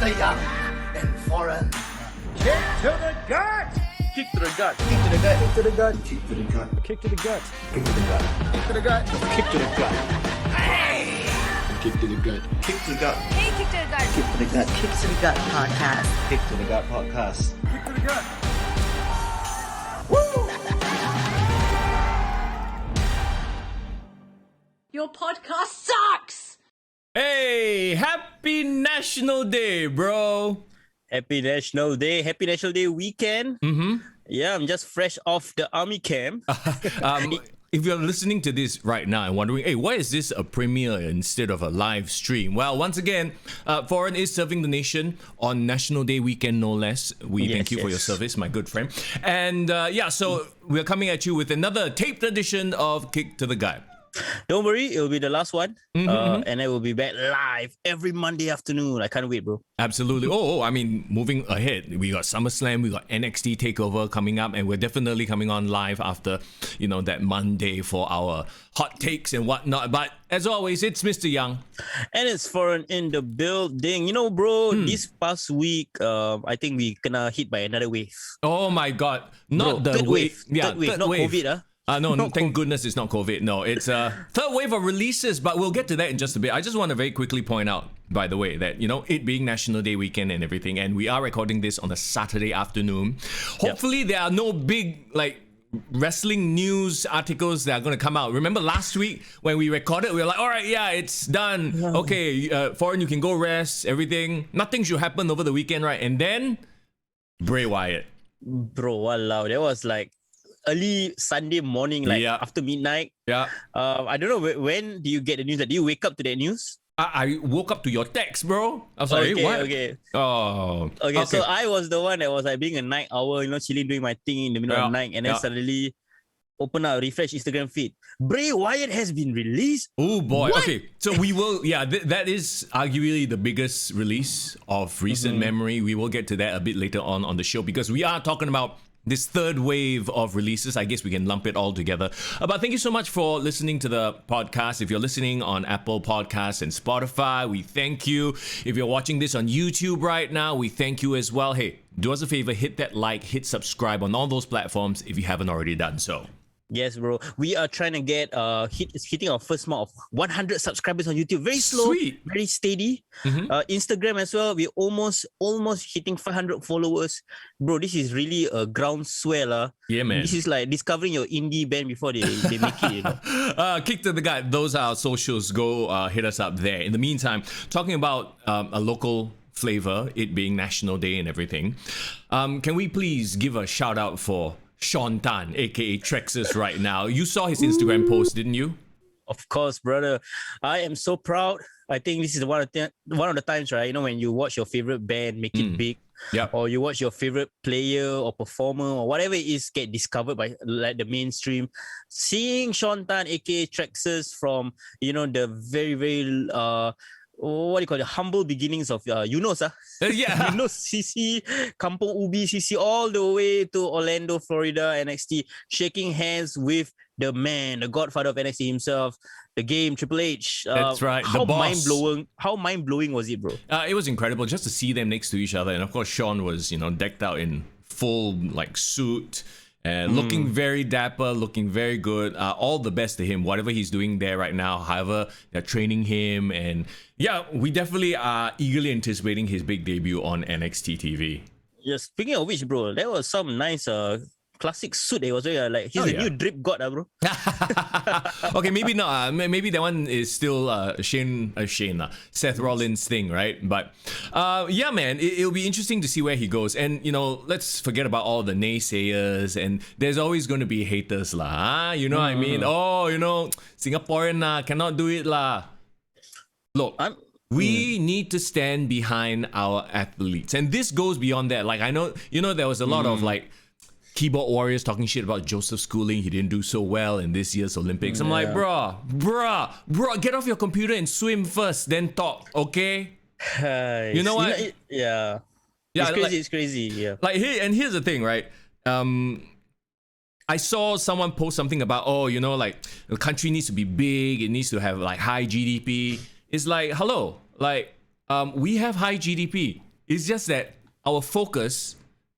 Mr. Young and Foreign. Kick to the gut. Kick to the gut. Kick to the gut. Kick to the gut. Kick to the gut. Kick to the gut. Kick to the gut. Kick to the gut. Kick to the gut. Kick to the gut. Kick to the gut. Hey, kick to the gut. Kick to the gut. Kick to the gut podcast. Kick to the gut podcast. Kick to the gut. Your podcast sucks. Hey, happy National Day, bro. Happy National Day. Happy National Day weekend. Yeah, I'm just fresh off the army camp. If you're listening to this right now and wondering, hey, why is this a premiere instead of a live stream? Well, once again, Foreign is serving the nation on National Day weekend, no less. We thank you for your service, my good friend. And so we're coming at you with another taped edition of Kick to the Gut. Don't worry, it'll be the last one. And I will be back live every Monday afternoon. I can't wait, bro. Absolutely. I mean, moving ahead, we got SummerSlam, we got NXT TakeOver coming up, and we're definitely coming on live after, that Monday for our hot takes and whatnot. But as always, it's Mr. Young. And it's Foreign in the building. Bro, this past week, I think we gonna hit by another wave. Oh my God. Not Bro, the third wave. Yeah, Third wave, not wave. COVID, No, thank goodness it's not COVID. No, it's a third wave of releases, but we'll get to that in just a bit. I just want to very quickly point out, by the way, that, it being National Day weekend and everything, and we are recording this on a Saturday afternoon. Hopefully there are no big, wrestling news articles that are going to come out. Remember last week when we recorded, we were like, all right, yeah, it's done. Yeah. Okay, Foreign, you can go rest, everything. Nothing should happen over the weekend, right? And then, Bray Wyatt. Bro, walao, that was early Sunday morning, after midnight. Yeah. I don't know, when do you get the news? Do you wake up to that news? I woke up to your text, bro. I'm sorry, what? Okay. Oh. Okay, so I was the one that was being a night owl, chilling, doing my thing in the middle of the night, and then suddenly open up, refresh Instagram feed. Bray Wyatt has been released. Oh boy. What? Okay, so we will, that is arguably the biggest release of recent memory. We will get to that a bit later on the show because we are talking about this third wave of releases. I guess we can lump it all together. But thank you so much for listening to the podcast. If you're listening on Apple Podcasts and Spotify, we thank you. If you're watching this on YouTube right now, we thank you as well. Hey, do us a favor, hit that like, hit subscribe on all those platforms if you haven't already done so. Yes, bro. We are trying to get hitting our first mark of 100 subscribers on YouTube. Very slow, Sweet. Very steady. Instagram as well. We're almost hitting 500 followers. Bro, this is really a groundswell. Yeah, man. This is like discovering your indie band before they make it. Kick to the Gut. Those are our socials. Go hit us up there. In the meantime, talking about a local flavor, it being National Day and everything, can we please give a shout out for Sean Tan, aka Trexus, right now? You saw his Instagram post, didn't you? Of course, brother. I am so proud. I think this is one of the times, right? When you watch your favorite band make it big, or you watch your favorite player or performer or whatever it is get discovered by the mainstream. Seeing Sean Tan, aka Trexus, from the very very what do you call it? Humble beginnings of Yunus, Yunus CC, Kampung Ubi CC, all the way to Orlando, Florida, NXT, shaking hands with the man, the godfather of NXT himself, the game, Triple H. That's right, how the boss. How mind-blowing was it, bro? It was incredible just to see them next to each other. And of course, Sean was, decked out in full suit, and looking very dapper, looking very good. All the best to him, whatever he's doing there right now. However, they're training him, and we definitely are eagerly anticipating his big debut on NXT TV. Yeah, speaking of which, bro, there was some nice classic suit he was wearing. He's a new drip god, bro. Okay, maybe not. Maybe that one is still Seth Rollins thing, right? But man, it'll be interesting to see where he goes. And let's forget about all the naysayers. And there's always going to be haters, lah. You know what I mean? Oh, Singaporean cannot do it, lah. Look, we need to stand behind our athletes, and this goes beyond that. I know, there was a lot of keyboard warriors talking shit about Joseph Schooling. He didn't do so well in this year's Olympics. I'm like, bruh, get off your computer and swim first, then talk, okay? You know what? It's crazy. Yeah. Here's the thing, right? I saw someone post something about, the country needs to be big. It needs to have high GDP. It's like, hello, we have high GDP. It's just that our focus,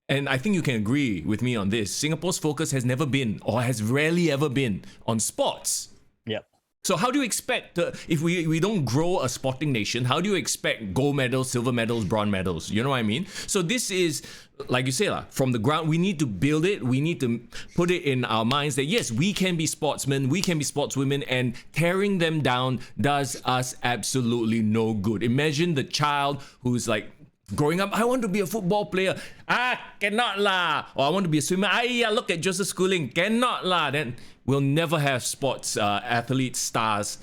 and I think you can agree with me on this, Singapore's focus has never been, or has rarely ever been, on sports. Yep. So how do you expect, if we don't grow a sporting nation, how do you expect gold medals, silver medals, bronze medals? You know what I mean? So this is, like you say, from the ground, we need to build it. We need to put it in our minds that, yes, we can be sportsmen, we can be sportswomen, and tearing them down does us absolutely no good. Imagine the child who's like, growing up, I want to be a football player. Cannot lah. Or I want to be a swimmer. Look at Joseph Schooling. Cannot lah. Then we'll never have sports athletes, stars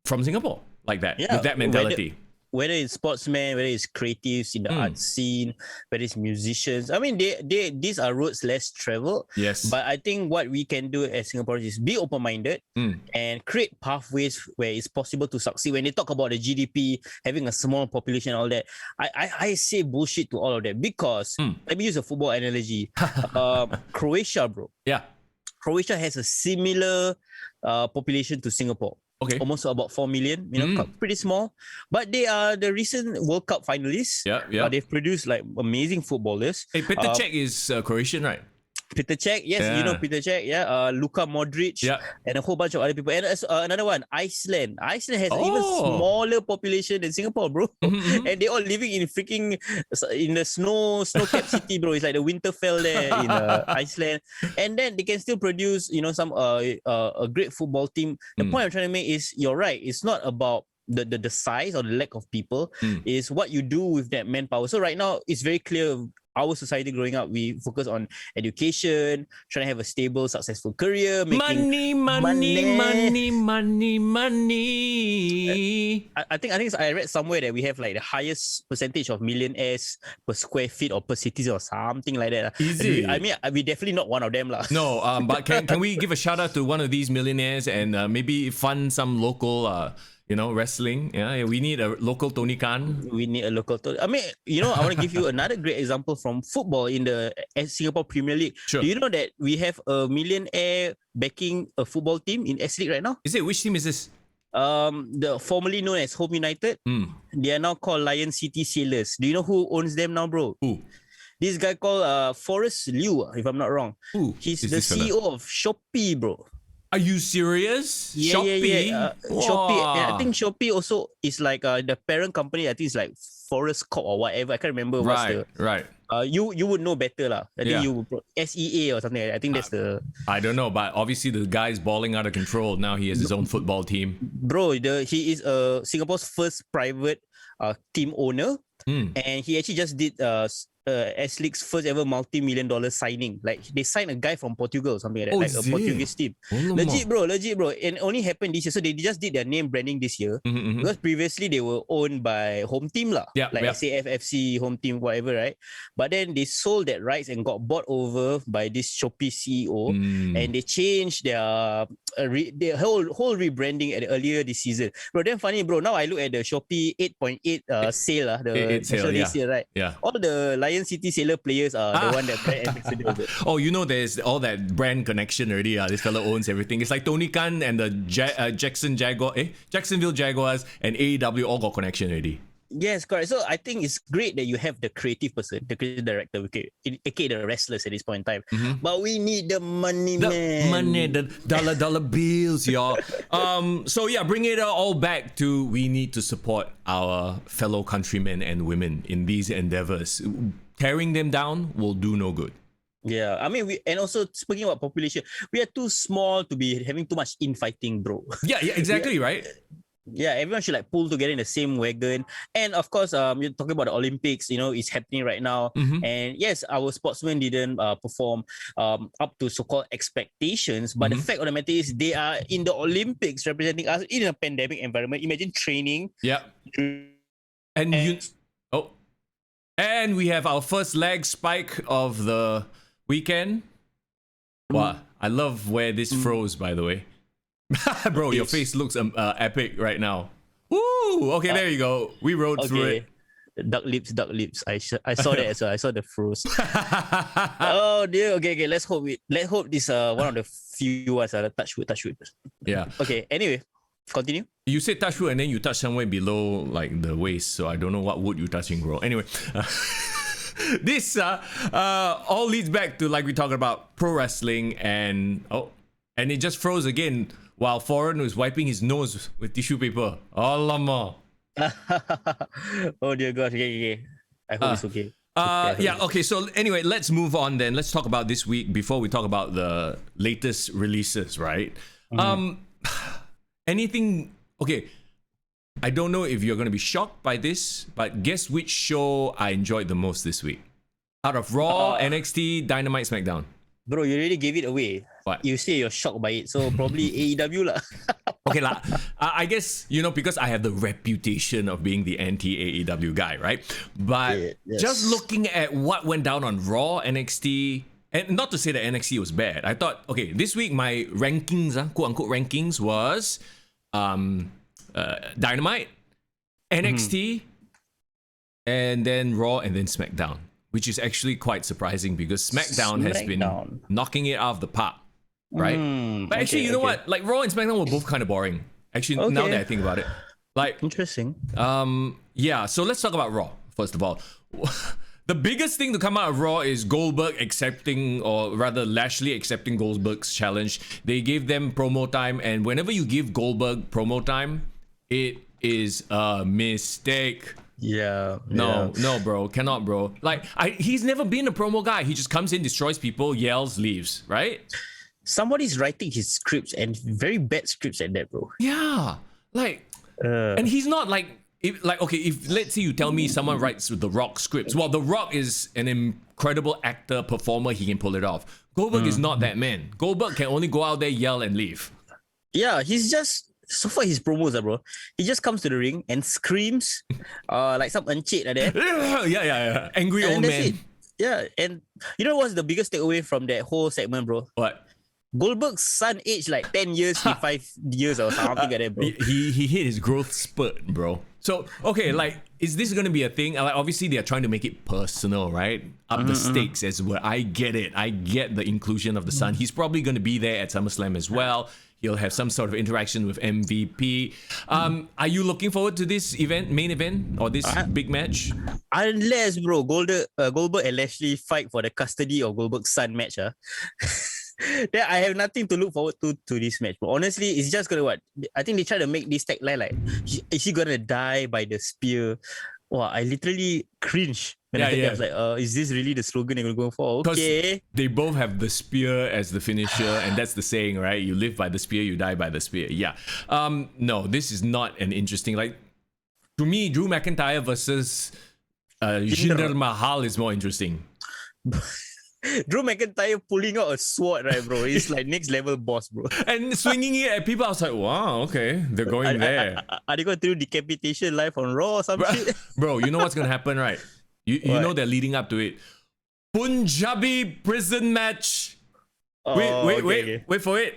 from Singapore like that, with that mentality. Whether it's sportsmen, whether it's creatives in the art scene, whether it's musicians. I mean, these are roads less traveled. Yes. But I think what we can do as Singaporeans is be open-minded and create pathways where it's possible to succeed. When they talk about the GDP, having a small population, all that, I say bullshit to all of that because, let me use a football analogy. Croatia, bro. Yeah. Croatia has a similar population to Singapore. Okay. Almost about 4 million, pretty small. But they are the recent World Cup finalists. Yeah. They've produced like amazing footballers. Hey, Petr Cech is Croatian, right? Peter Cech, yes, you know Peter Cech, Luka Modric, and a whole bunch of other people. And another one, Iceland. Iceland has even smaller population than Singapore, bro. And they all living in the snow-capped city, bro. It's like the Winterfell there in Iceland. And then they can still produce, some a great football team. The point I'm trying to make is, you're right. It's not about the size or the lack of people. Is what you do with that manpower. So right now, it's very clear. Our society growing up, we focus on education, trying to have a stable, successful career, making money. I think I read somewhere that we have like the highest percentage of millionaires per square feet or per city or something like that. Easy. I mean, we definitely not one of them lah. No, but can we give a shout out to one of these millionaires and maybe fund some local wrestling? Yeah, we need a local Tony Khan. We need a local Tony. I mean, I want to give you another great example from football in the Singapore Premier League. Sure. Do you know that we have a millionaire backing a football team in S League right now? Is it? Which team is this? The formerly known as Home United. They are now called Lion City Sailors. Do you know who owns them now, bro? Who? This guy called Forrest Liu, if I'm not wrong. Who? He's the CEO of Shopee, bro. Are you serious? Yeah, Shopee? yeah. Shopee. And I think Shopee also is like the parent company. I think it's like Forest Corp or whatever. I can't remember what's the... Right. You would know better lah. I think you SEA or something like that. I think that's the... I don't know, but obviously the guy's balling out of control. Now he has his own football team. Bro, he is Singapore's first private team owner. And he actually just did S League's first ever multi-million-dollar signing. Like they signed a guy from Portugal or something like that, like a Portuguese team. Legit, bro. And only happened this year. So they just did their name branding this year because previously they were owned by Home Team lah, SAFFC, Home Team, whatever, right? But then they sold that rights and got bought over by this Shopee CEO, and they changed their whole rebranding earlier this season. Bro, damn funny, bro. Now I look at the Shopee 8.8 sale, the sale, this year, right? Yeah. All the Lion City Sailor players are the one that brand ambassador of it. Oh, there's all that brand connection already. This fellow owns everything. It's like Tony Khan and the Jacksonville Jaguars and AEW all got connection already. Yes, correct. So I think it's great that you have the creative person, the creative director, aka the wrestlers at this point in time. But we need the money, man. Money, the dollar bills, y'all. So yeah, bring it all back to we need to support our fellow countrymen and women in these endeavors. Tearing them down will do no good. Yeah, I mean, and also speaking about population, we are too small to be having too much infighting, bro. Yeah, exactly, right? Yeah, everyone should like pull together in the same wagon. And of course, you're talking about the Olympics, it's happening right now. And yes, our sportsmen didn't perform up to so-called expectations. But the fact of the matter is they are in the Olympics representing us in a pandemic environment. Imagine training. Yeah. And we have our first leg spike of the weekend. Wow, I love where this froze, by the way. Bro, your face looks epic right now. Woo! Okay, there you go. We rode through it. Duck lips. I saw that as well. I saw the froze. Oh dear. Okay. Let's hope this one of the few ones. Touch wood. Yeah. Okay. Anyway, continue. You said touch wood and then you touch somewhere below like the waist, so I don't know what wood you're touching, bro. Anyway, this all leads back to like we talked about pro wrestling and it just froze again while Foreign was wiping his nose with tissue paper. Alamak. Oh dear God. Okay. I hope it's okay. Okay, so anyway, let's move on then. Let's talk about this week before we talk about the latest releases, right? Anything... Okay, I don't know if you're going to be shocked by this, but guess which show I enjoyed the most this week? Out of Raw, NXT, Dynamite, SmackDown. Bro, you already gave it away. What? You say you're shocked by it, so probably AEW lah. Okay, I guess, because I have the reputation of being the anti-AEW guy, right? But Yes. just looking at what went down on Raw, NXT, and not to say that NXT was bad. I thought, okay, this week my rankings, quote-unquote rankings, was Dynamite, NXT, and then Raw, and then SmackDown, which is actually quite surprising because SmackDown has been knocking it out of the park. Right? But actually, you know what? Like, Raw and SmackDown were both kind of boring. Actually, now that I think about it. Like, interesting. Yeah, so let's talk about Raw, first of all. The biggest thing to come out of Raw is Goldberg accepting, or rather Lashley accepting Goldberg's challenge. They gave them promo time, and whenever you give Goldberg promo time, it is a mistake. Yeah. No, bro. Cannot, bro. Like, he's never been a promo guy. He just comes in, destroys people, yells, leaves, right? Somebody's writing his scripts and very bad scripts at that, bro. Yeah. Like, and he's not like, if let's say you tell me someone writes The Rock scripts, well, The Rock is an incredible actor, performer, he can pull it off. Goldberg is not that man. Goldberg can only go out there, yell, and leave. Yeah, he's just, so far his promos, bro. He just comes to the ring and screams like some encik like that. Yeah. Angry and old that's man. it. Yeah, and you know what's the biggest takeaway from that whole segment, bro? What? Goldberg's son aged like 10 years, 5 years or something like that, bro. He hit his growth spurt, bro. So, okay, like, is this going to be a thing? Like, obviously, they're trying to make it personal, right? Up the stakes as well. I get it. I get the inclusion of the son. He's probably going to be there at SummerSlam as well. He'll have some sort of interaction with MVP. Are you looking forward to this event, main event, or this big match? Unless, bro, Goldberg and Lashley fight for the custody of Goldberg's son match, then I have nothing to look forward to this match, bro. Honestly, it's just gonna what? I think they try to make this tagline like, is she gonna die by the spear? Wow, I literally cringe when I was like, is this really the slogan they're going for? Okay. They both have the spear as the finisher, and that's the saying, right? You live by the spear, you die by the spear. Yeah. No, this is not an interesting, like, to me, Drew McIntyre versus Jinder Mahal is more interesting. Drew McIntyre pulling out a sword, right, bro? It's like next level boss, bro. And swinging it at people, I was like, wow, okay, they're going there. Are they going to do decapitation live on Raw or some shit? Bro, you know what's going to happen, right? You know they're leading up to it. Punjabi prison match. Wait for it.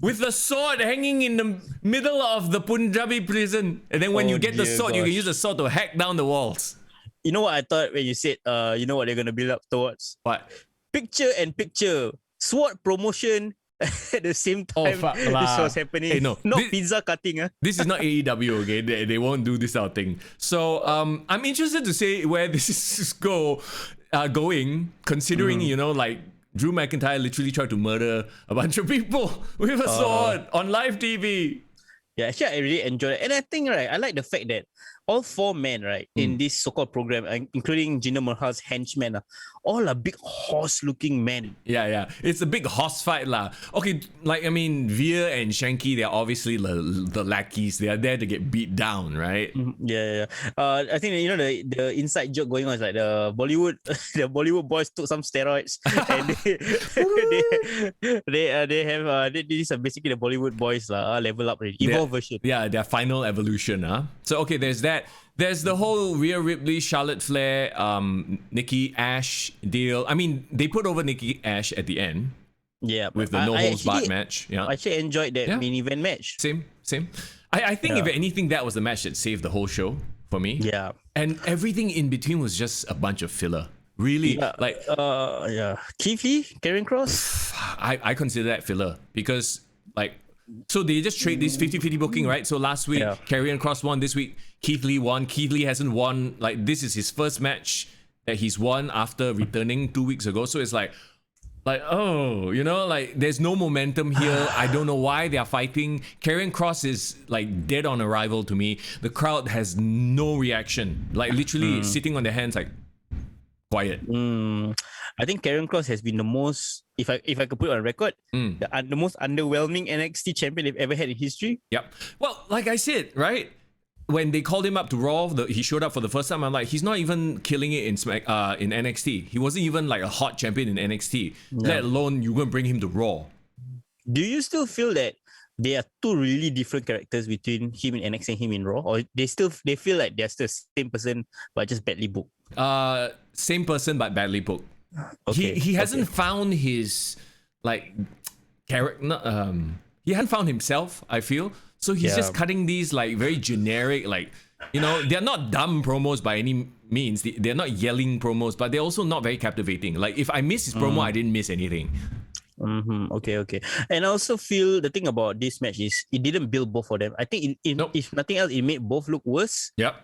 With the sword hanging in the middle of the Punjabi prison. And then when you get the sword, you can use the sword to hack down the walls. You know what I thought when you said, you know what they're going to build up towards? What? Picture in picture. SWAT promotion at the same time this was happening. Hey, no, not pizza cutting. This is not AEW, okay? They won't do this out thing. So I'm interested to see where this is going, considering, you know, like Drew McIntyre literally tried to murder a bunch of people with a sword on live TV. Yeah, actually, I really enjoyed it. And I think, right, I like the fact that all 4 men, right, in this so-called program, including Jinder Mahal's henchmen, all are big horse-looking men. Yeah. It's a big horse fight, lah. Okay, like, I mean, Veer and Shanky, they're obviously the lackeys. They are there to get beat down, right? Yeah. I think, you know, the inside joke going on is like the Bollywood boys took some steroids and these are basically the Bollywood boys level up already. Evolve version. Yeah, their final evolution. So, okay, there's that. There's the whole Rhea Ripley, Charlotte Flair, Nikki Ash deal. I mean, they put over Nikki Ash at the end. Yeah. With the no holds barred match. Yeah. I actually enjoyed that main event match. Same. I think if anything, that was the match that saved the whole show for me. Yeah. And everything in between was just a bunch of filler. Really, Keith Lee, Karrion Kross. I consider that filler because, like, So they just trade this 50-50 booking, right? So last week, Karrion Kross won. This week, Keith Lee won. Keith Lee hasn't won. Like, this is his first match that he's won after returning 2 weeks ago. So it's like, oh, you know, like, there's no momentum here. I don't know why they are fighting. Karrion Kross is like dead on arrival to me. The crowd has no reaction. Like, literally sitting on their hands, like, quiet. I think Karrion Kross has been the most, if I could put it on record, the most underwhelming NXT champion they've ever had in history. Yep. Well, like I said, right? When they called him up to Raw, he showed up for the first time. I'm like, he's not even killing it in NXT. He wasn't even like a hot champion in NXT. Let alone you're going to bring him to Raw. Do you still feel that there are two really different characters between him in NXT and him in Raw, or they feel like they're still the same person but just badly booked? Same person but badly booked. Okay. He hasn't found his like character. He hasn't found himself, I feel. So he's just cutting these like very generic, like, you know, they're not dumb promos by any means. They're not yelling promos, but they're also not very captivating. Like, if I miss his promo, I didn't miss anything. Okay. And I also feel the thing about this match is it didn't build both of them. I think if nothing else, it made both look worse. Yep.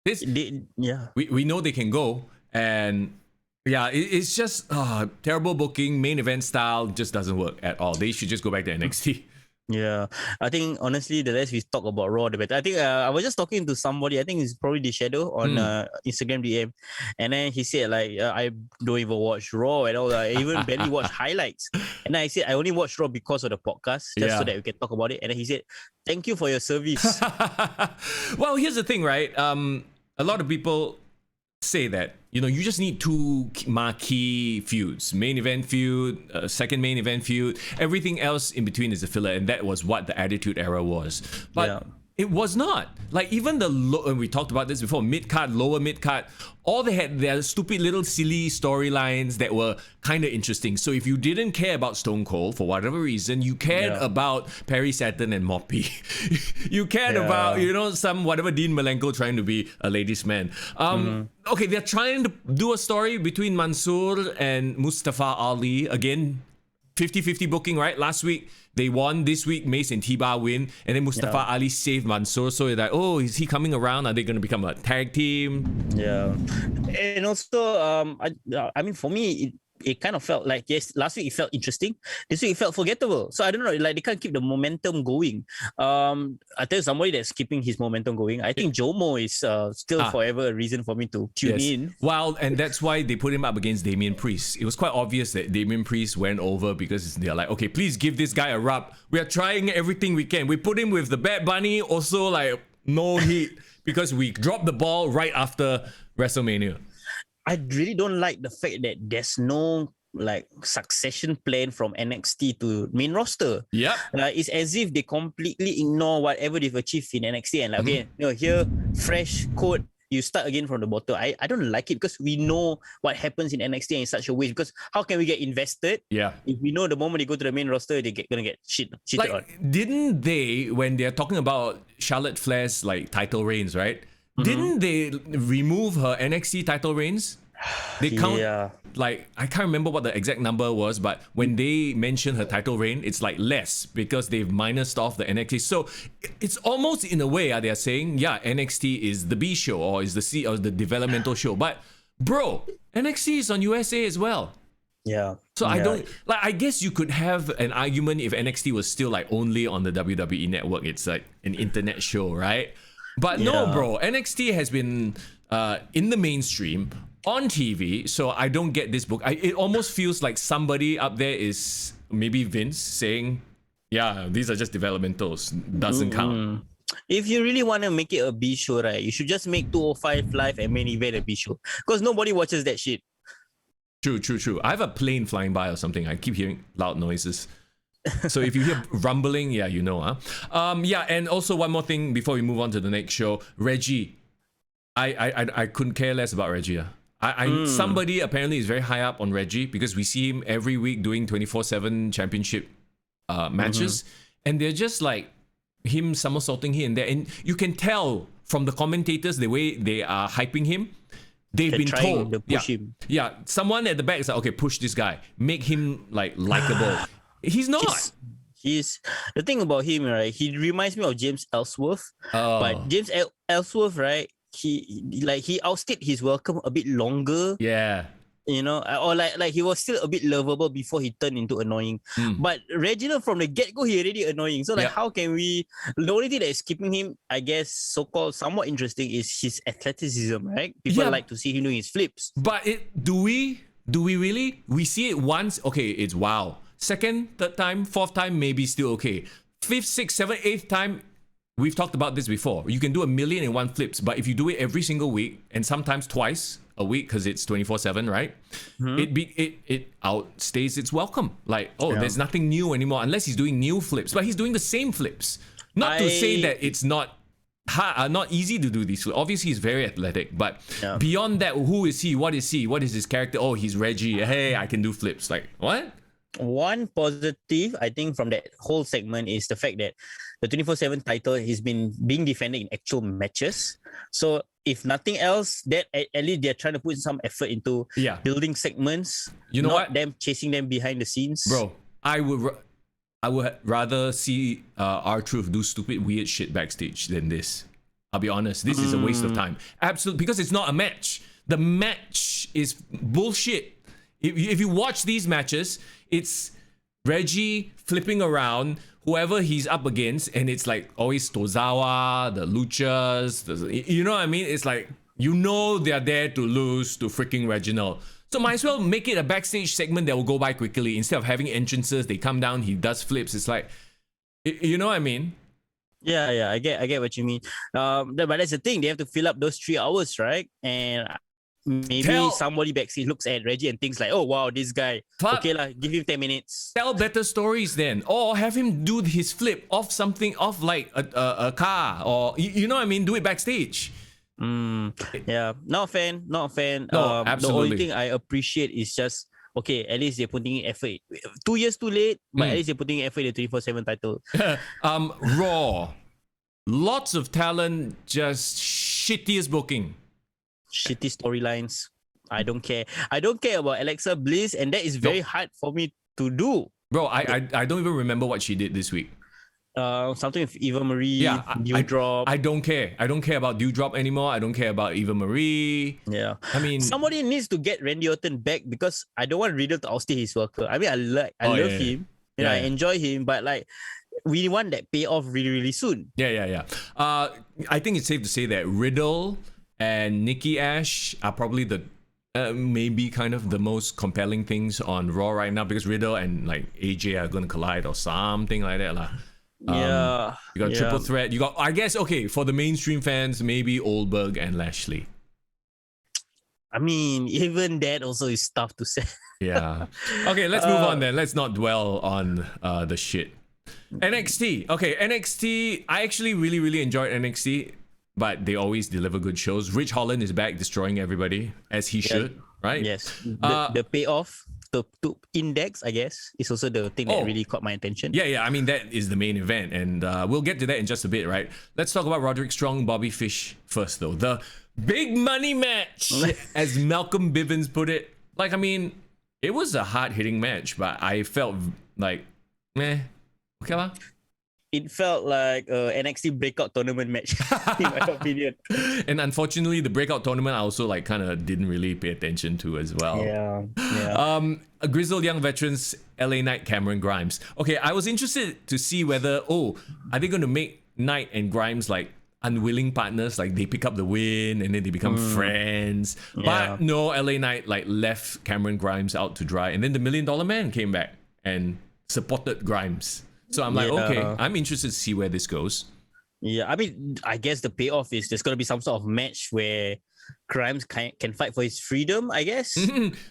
We know they can go, and it's just terrible booking. Main event style just doesn't work at all. They should just go back to NXT. Yeah, I think honestly, the less we talk about Raw, the better. I think I was just talking to somebody. I think it's probably the Shadow on Instagram DM, and then he said like, I don't even watch Raw at all. I even barely watch highlights. And I said I only watch Raw because of the podcast, just so that we can talk about it. And then he said, "Thank you for your service." Well, here's the thing, right? A lot of people say that, you know, you just need two marquee feuds, main event feud, second main event feud, everything else in between is a filler, and that was what the Attitude Era was. But it was not. Like, even and we talked about this before, mid-card, lower mid-card, all they had their stupid little silly storylines that were kind of interesting. So if you didn't care about Stone Cold for whatever reason, you cared about Perry Saturn and Moppy. You cared about, you know, whatever Dean Malenko trying to be a ladies' man. Okay, they're trying to do a story between Mansoor and Mustafa Ali. Again, 50-50 booking, right? Last week they won. This week Mace and T-Bar win, and then Mustafa Ali saved Mansoor. So you're like, oh, is he coming around? Are they going to become a tag team? Yeah. And also, I mean, for me, it kind of felt like, yes, last week it felt interesting. This week it felt forgettable. So I don't know, like, they can't keep the momentum going. I tell you, somebody that's keeping his momentum going, I think Jomo is still forever a reason for me to tune in. Well, and that's why they put him up against Damian Priest. It was quite obvious that Damian Priest went over because they're like, okay, please give this guy a rub. We are trying everything we can. We put him with the Bad Bunny, also like no heat, because we dropped the ball right after WrestleMania. I really don't like the fact that there's no like succession plan from NXT to main roster. Yeah, it's as if they completely ignore whatever they've achieved in NXT and like, okay, you know, here, fresh code, you start again from the bottom. I don't like it because we know what happens in NXT in such a way. Because how can we get invested? Yeah, if we know the moment they go to the main roster, they're gonna get cheated like, on. Didn't they, when they're talking about Charlotte Flair's like title reigns, right? Didn't they remove her NXT title reigns? They count, like, I can't remember what the exact number was, but when they mention her title reign, it's like less because they've minused off the NXT. So it's almost in a way, they're saying, NXT is the B show or is the C or the developmental show. But bro, NXT is on USA as well. Yeah. So I don't, like, I guess you could have an argument if NXT was still like only on the WWE network. It's like an internet show, right? But no, bro, NXT has been in the mainstream on TV, so I don't get this book. It almost feels like somebody up there is maybe Vince saying, these are just developmentals, doesn't count. If you really want to make it a B show, right, you should just make 205 Live and main event a B show, because nobody watches that shit. True. I have a plane flying by or something. I keep hearing loud noises. So if you hear rumbling, you know. And also one more thing before we move on to the next show. Reggie. I couldn't care less about Reggie. Somebody apparently is very high up on Reggie because we see him every week doing 24/7 championship matches, and they're just like him somersaulting here and there, and you can tell from the commentators the way they are hyping him. They've been told to push him. Someone at the back is like, okay, push this guy, make him like likable. He's not. He's the thing about him, right? He reminds me of James Ellsworth, but James Ellsworth, right? He outstayed his welcome a bit longer. Yeah. You know, or like he was still a bit lovable before he turned into annoying. But Reginald from the get-go, he already annoying. So like, how can we? The only thing that is keeping him, I guess, so-called somewhat interesting is his athleticism, right? People like to see him doing his flips. But do we really? We see it once. Okay, it's wow. Second, third time, fourth time, maybe still okay. Fifth, sixth, seventh, eighth time. We've talked about this before. You can do 1,000,001 flips, but if you do it every single week and sometimes twice a week because it's 24/7, right? It outstays its welcome. Like, there's nothing new anymore unless he's doing new flips, but he's doing the same flips. Not to say that it's not easy to do these flips. Obviously, he's very athletic, but beyond that, who is he? What is he? What is his character? Oh, he's Reggie. Hey, I can do flips. Like, what? One positive, I think, from that whole segment is the fact that the 24/7 title has been being defended in actual matches. So if nothing else, that at least they're trying to put some effort into building segments. You know what? Them chasing them behind the scenes. Bro, I would rather see R-Truth do stupid weird shit backstage than this. I'll be honest. This is a waste of time. Absolutely, because it's not a match. The match is bullshit. If you watch these matches, it's Reggie flipping around whoever he's up against, and it's like always Tozawa, the Luchas, you know what I mean? It's like, they're there to lose to freaking Reginald. So might as well make it a backstage segment that will go by quickly instead of having entrances. They come down, he does flips. It's like, you know what I mean? Yeah, I get what you mean. But that's the thing, they have to fill up those 3 hours, right? And maybe somebody backstage looks at Reggie and thinks like, oh wow, this guy. Okay lah, give him 10 minutes. Tell better stories then, or have him do his flip off like a car, or you know what I mean. Do it backstage. Yeah, not a fan. No, absolutely. The only thing I appreciate is just okay. At least they're putting in effort. 2 years too late, but at least they're putting in effort in the 24/7 title. Raw, lots of talent, just shittiest booking. Shitty storylines. I don't care about Alexa Bliss, and that is very hard for me to do. Bro, I don't even remember what she did this week. Something with Eva Marie, Dewdrop. I don't care. I don't care about Dewdrop anymore. I don't care about Eva Marie. Yeah. I mean, somebody needs to get Randy Orton back because I don't want Riddle to outstay his worker. I mean, I love him. I enjoy him, but like, we want that payoff really, really soon. Yeah. I think it's safe to say that Riddle and Nikki Ash are probably the maybe kind of the most compelling things on Raw right now, because Riddle and like AJ are gonna collide or something like that lah. You got triple threat. You got, I guess, okay, for the mainstream fans, maybe Oldberg and Lashley. I mean, even that also is tough to say. Yeah. Okay, let's move on then. Let's not dwell on the shit. NXT. Okay, NXT. I actually really, really enjoyed NXT. But they always deliver good shows. Rich Holland is back destroying everybody, as he should, right? Yes. The payoff to Index, I guess, is also the thing that really caught my attention. Yeah. I mean, that is the main event. And we'll get to that in just a bit, right? Let's talk about Roderick Strong, Bobby Fish first, though. The big money match, as Malcolm Bivens put it. Like, I mean, it was a hard-hitting match, but I felt like, okay lah. It felt like an NXT breakout tournament match, in my opinion. And unfortunately, the breakout tournament I also like kind of didn't really pay attention to as well. Yeah. A grizzled young veterans, LA Knight, Cameron Grimes. Okay, I was interested to see whether, are they going to make Knight and Grimes like unwilling partners, like they pick up the win and then they become friends. But no, LA Knight like left Cameron Grimes out to dry, and then the $1 Million Man came back and supported Grimes. So I'm like, okay, I'm interested to see where this goes. Yeah, I mean, I guess the payoff is there's going to be some sort of match where Grimes can fight for his freedom, I guess.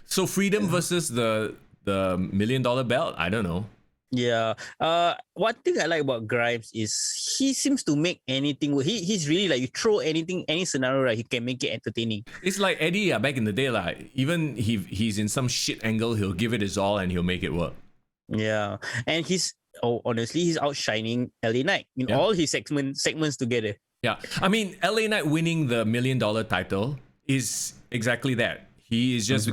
So freedom versus the $1 Million belt? I don't know. Yeah. One thing I like about Grimes is he seems to make anything. He's really like, you throw anything, any scenario, right? He can make it entertaining. It's like Eddie back in the day, like even he's in some shit angle, he'll give it his all and he'll make it work. Yeah, and honestly, he's outshining LA Knight in all his segments together. Yeah, I mean, LA Knight winning the $1 Million title is exactly that. He is just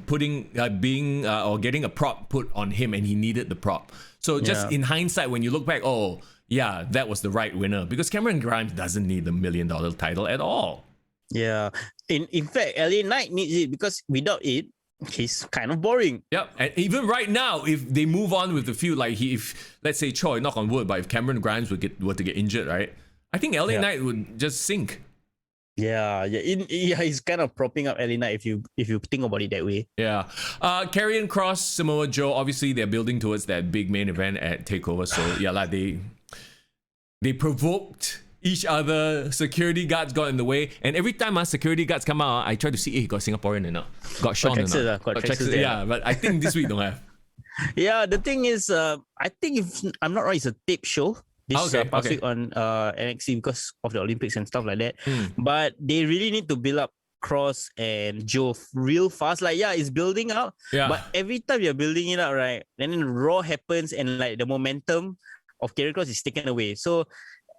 putting, or getting a prop put on him, and he needed the prop. So just in hindsight, when you look back, oh yeah, that was the right winner, because Cameron Grimes doesn't need the $1 million title at all. Yeah. In fact, LA Knight needs it, because without it, he's kind of boring. Yep. And even right now, if they move on with the feud, like if let's say Choi, knock on wood, but if Cameron Grimes were to get injured, right? I think LA Knight would just sink. Yeah, he's kind of propping up LA Knight if you think about it that way. Yeah. Karrion Kross, Samoa Joe, obviously they're building towards that big main event at TakeOver. So yeah, like they provoked each other. Security guards got in the way, and every time security guards come out, I try to see, hey, got Singaporean or not, got Sean or not. Got Texas there. Yeah, but I think this week don't have. Yeah, the thing is, I think if I'm not wrong, it's a tape show. This past week on NXT because of the Olympics and stuff like that. But they really need to build up Cross and Joe real fast. Like, yeah, it's building up. Yeah. But every time you're building it up, right, then Raw happens and like the momentum of Karrion Kross is taken away. So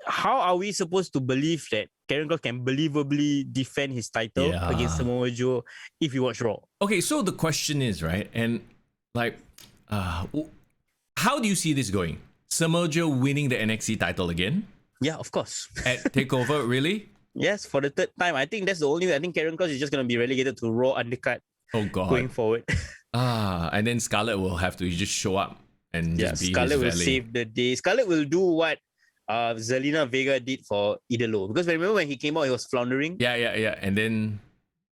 how are we supposed to believe that Karrion Kross can believably defend his title against Samoa Joe if you watch Raw? Okay, so the question is, right, and like, how do you see this going? Samoa Joe winning the NXT title again? Yeah, of course. At TakeOver, really? Yes, for the third time. I think that's the only way. I think Karrion Kross is just going to be relegated to Raw undercard. Oh, God. Going forward. And then Scarlett will have to just show up and just be Scarlett his will valet. save the day. Scarlett will do what Zelina Vega did for Idolo. Because remember when he came out, he was floundering. Yeah. And then,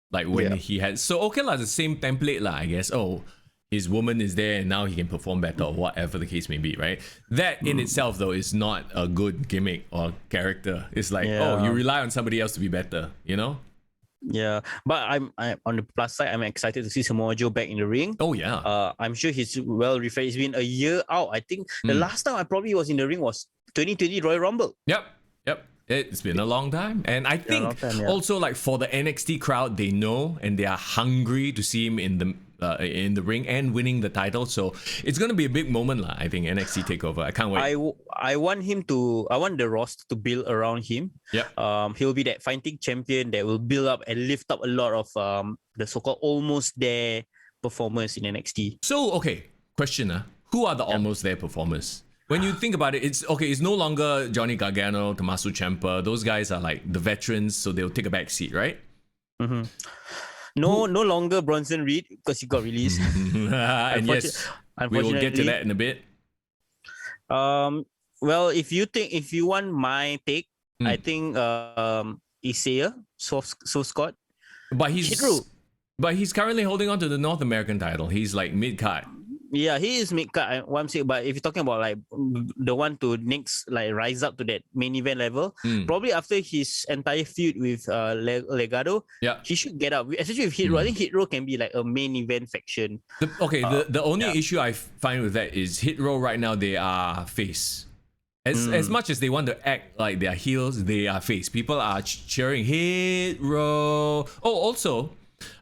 like, when he had... So, okay, the same template, I guess. Oh, his woman is there and now he can perform better or whatever the case may be, right? That in itself, though, is not a good gimmick or character. It's like, oh, you rely on somebody else to be better, you know? Yeah, but I'm on the plus side, I'm excited to see Samoa Joe back in the ring. Oh, yeah. I'm sure he's well refreshed. It's been a year out. I think the last time I probably was in the ring was 2020 Royal Rumble. Yep. It's been a long time. And I think also, like, for the NXT crowd, they know and they are hungry to see him in the ring and winning the title. So it's going to be a big moment, I think, NXT TakeOver. I can't wait. I want the roster to build around him. Yeah. He'll be that fighting champion that will build up and lift up a lot of the so-called almost there performers in NXT. So, okay, question. Who are the almost there performers? When you think about it, it's no longer Johnny Gargano, Tommaso Ciampa. Those guys are like the veterans, so they'll take a back seat, right? Mm-hmm. No longer Bronson Reed because he got released. And yes, we will get to that in a bit. Well, if you want my take, I think Isaiah, so Scott. But he's currently holding on to the North American title. He's like mid-card. Yeah, he is mid-card, what I'm saying. But if you're talking about like the one to next, like rise up to that main event level, probably after his entire feud with Legado, he should get up. Especially with Hit Row. I think Hit Row can be like a main event faction. The only issue I find with that is Hit Row right now, they are face. As much as they want to act like they are heels, they are face. People are cheering Hit Row. Oh, also,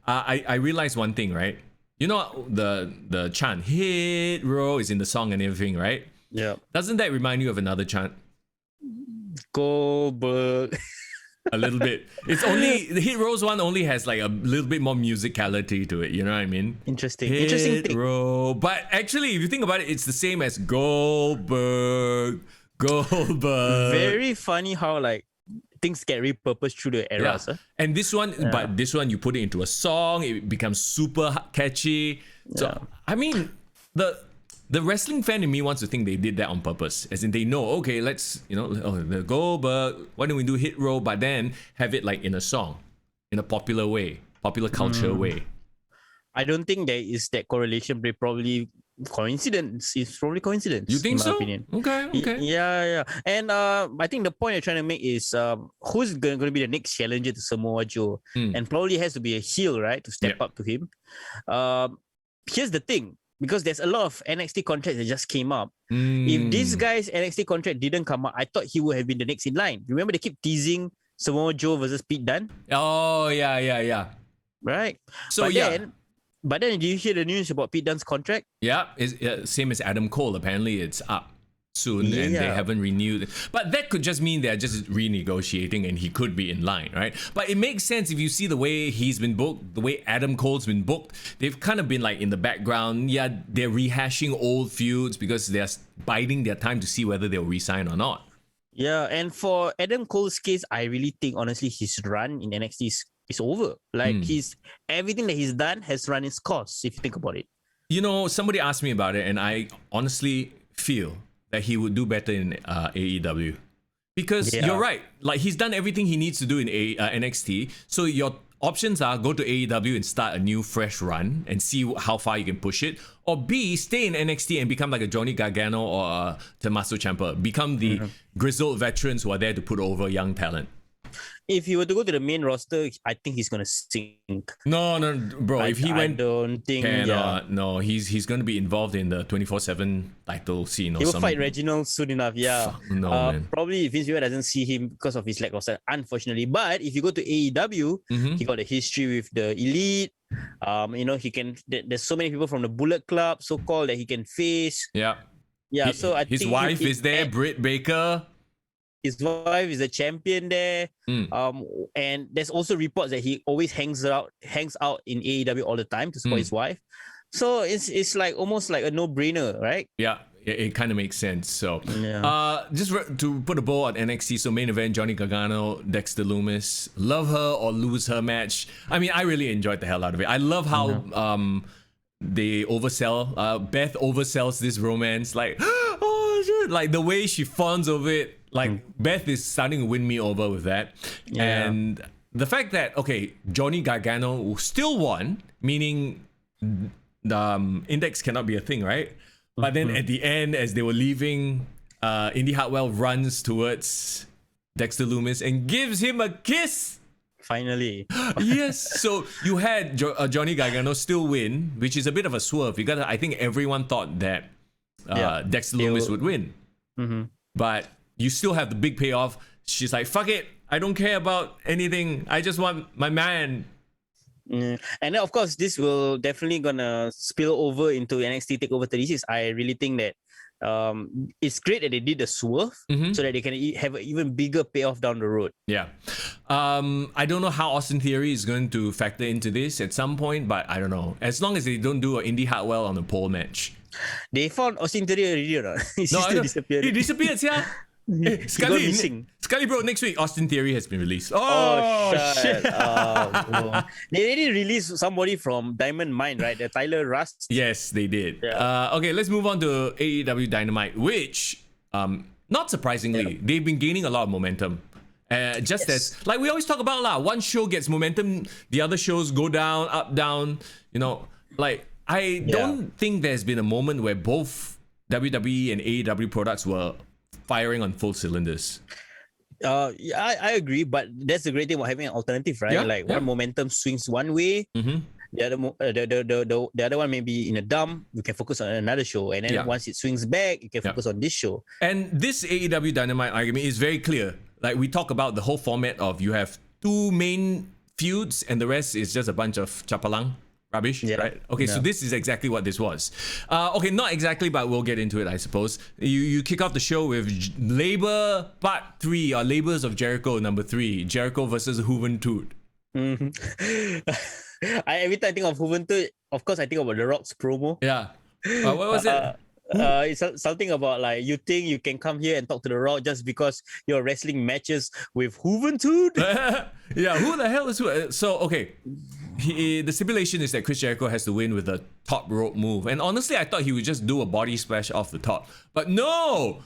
I realized one thing, right? You know the chant Hit Row is in the song and everything, right? Yeah. Doesn't that remind you of another chant? Goldberg. A little bit. It's only the Hit Row's one only has like a little bit more musicality to it. You know what I mean? Interesting. Hit Row. But actually, if you think about it, it's the same as Goldberg. Very funny how like things get repurposed through the eras. Yeah. And this one, but this one, you put it into a song, it becomes super catchy. So, I mean, the wrestling fan in me wants to think they did that on purpose. As in, they know, okay, let's, the Goldberg, why don't we do Hit Row, but then have it like in a song, in a popular way, popular culture way. I don't think there is that correlation, but probably coincidence. It's probably coincidence. You think in my opinion. Okay. Yeah. And I think the point you're trying to make is who's going to be the next challenger to Samoa Joe, and probably has to be a heel, right, to step up to him. Here's the thing, because there's a lot of NXT contracts that just came up. If this guy's NXT contract didn't come up, I thought he would have been the next in line. Remember they keep teasing Samoa Joe versus Pete Dunne? Oh yeah. Right. So But then, do you hear the news about Pete Dunne's contract? Yeah, it's same as Adam Cole. Apparently, it's up. soon and they haven't renewed. But that could just mean they're just renegotiating and he could be in line, right? But it makes sense if you see the way he's been booked, the way Adam Cole's been booked. They've kind of been like in the background. Yeah, they're rehashing old feuds because they're biding their time to see whether they'll resign or not. Yeah, and for Adam Cole's case, I really think honestly his run in NXT is over. Like everything that he's done has run its course, if you think about it. You know, somebody asked me about it and I honestly feel that he would do better in AEW. Because you're right. Like, he's done everything he needs to do in NXT. So your options are go to AEW and start a new, fresh run and see how far you can push it. Or B, stay in NXT and become like a Johnny Gargano or a Tommaso Ciampa. Become the grizzled veterans who are there to put over young talent. If he were to go to the main roster, I think he's gonna sink. No, bro. If he went, I don't think. No, he's gonna be involved in the 24/7 title scene. Or he will something. fight Reginald soon enough. Yeah. No, man. Probably Vince McMahon doesn't see him because of his lack of style, unfortunately. But if you go to AEW, he got a history with the Elite. You know, he can. There's so many people from the Bullet Club, so called, that he can face. Yeah. So I think his wife is there, Britt Baker. His wife is a champion there. And there's also reports that he always hangs out in AEW all the time to support his wife. So it's like almost like a no-brainer, right? Yeah, it kind of makes sense. So just to put a bow on NXT, so main event, Johnny Gargano, Dexter Lumis, love her or lose her match. I mean, I really enjoyed the hell out of it. I love how they oversell, Beth oversells this romance, like, oh shit, like the way she fawns over it. Like, Beth is starting to win me over with that. And the fact that, okay, Johnny Gargano still won, meaning the index cannot be a thing, right? But then at the end, as they were leaving, Indy Hartwell runs towards Dexter Lumis and gives him a kiss. Finally. Yes. So you had Johnny Gargano still win, which is a bit of a swerve. Because I think everyone thought that Dexter Lumis would win. But you still have the big payoff. She's like, fuck it. I don't care about anything. I just want my man. And then, of course, this will definitely gonna spill over into NXT TakeOver 36. I really think that it's great that they did the swerve so that they can have an even bigger payoff down the road. Yeah. I don't know how Austin Theory is going to factor into this at some point, but I don't know. As long as they don't do an Indy Hartwell on a pole match. They found Austin Theory already or not? He still disappeared. He disappeared, yeah. Scully, bro, next week Austin Theory has been released. Shit. They already released somebody from Diamond Mine, right? The Tyler Rust. Yes, they did. Okay, let's move on to AEW Dynamite, which not surprisingly, they've been gaining a lot of momentum. As like we always talk about, one show gets momentum, the other shows go down, up, down. You know, like I don't think there's been a moment where both WWE and AEW products were firing on full cylinders. I agree, but that's the great thing about having an alternative, right? One momentum swings one way, the other one may be in a dump. You can focus on another show, and then once it swings back, you can focus on this show. And this AEW Dynamite argument is very clear. Like, we talk about the whole format of you have two main feuds, and the rest is just a bunch of chapalang rubbish, right? Okay, so this is exactly what this was. Okay, not exactly, but we'll get into it, I suppose. You kick off the show with Labor Part 3, or Labors of Jericho number 3, Jericho versus Juventud. Every time I think of Juventud, of course I think about The Rock's promo. What was it? It's something about like, you think you can come here and talk to The Rock just because you're wrestling matches with Juventud? Who the hell is who? So, okay. The stipulation is that Chris Jericho has to win with a top rope move. And honestly, I thought he would just do a body splash off the top. But no!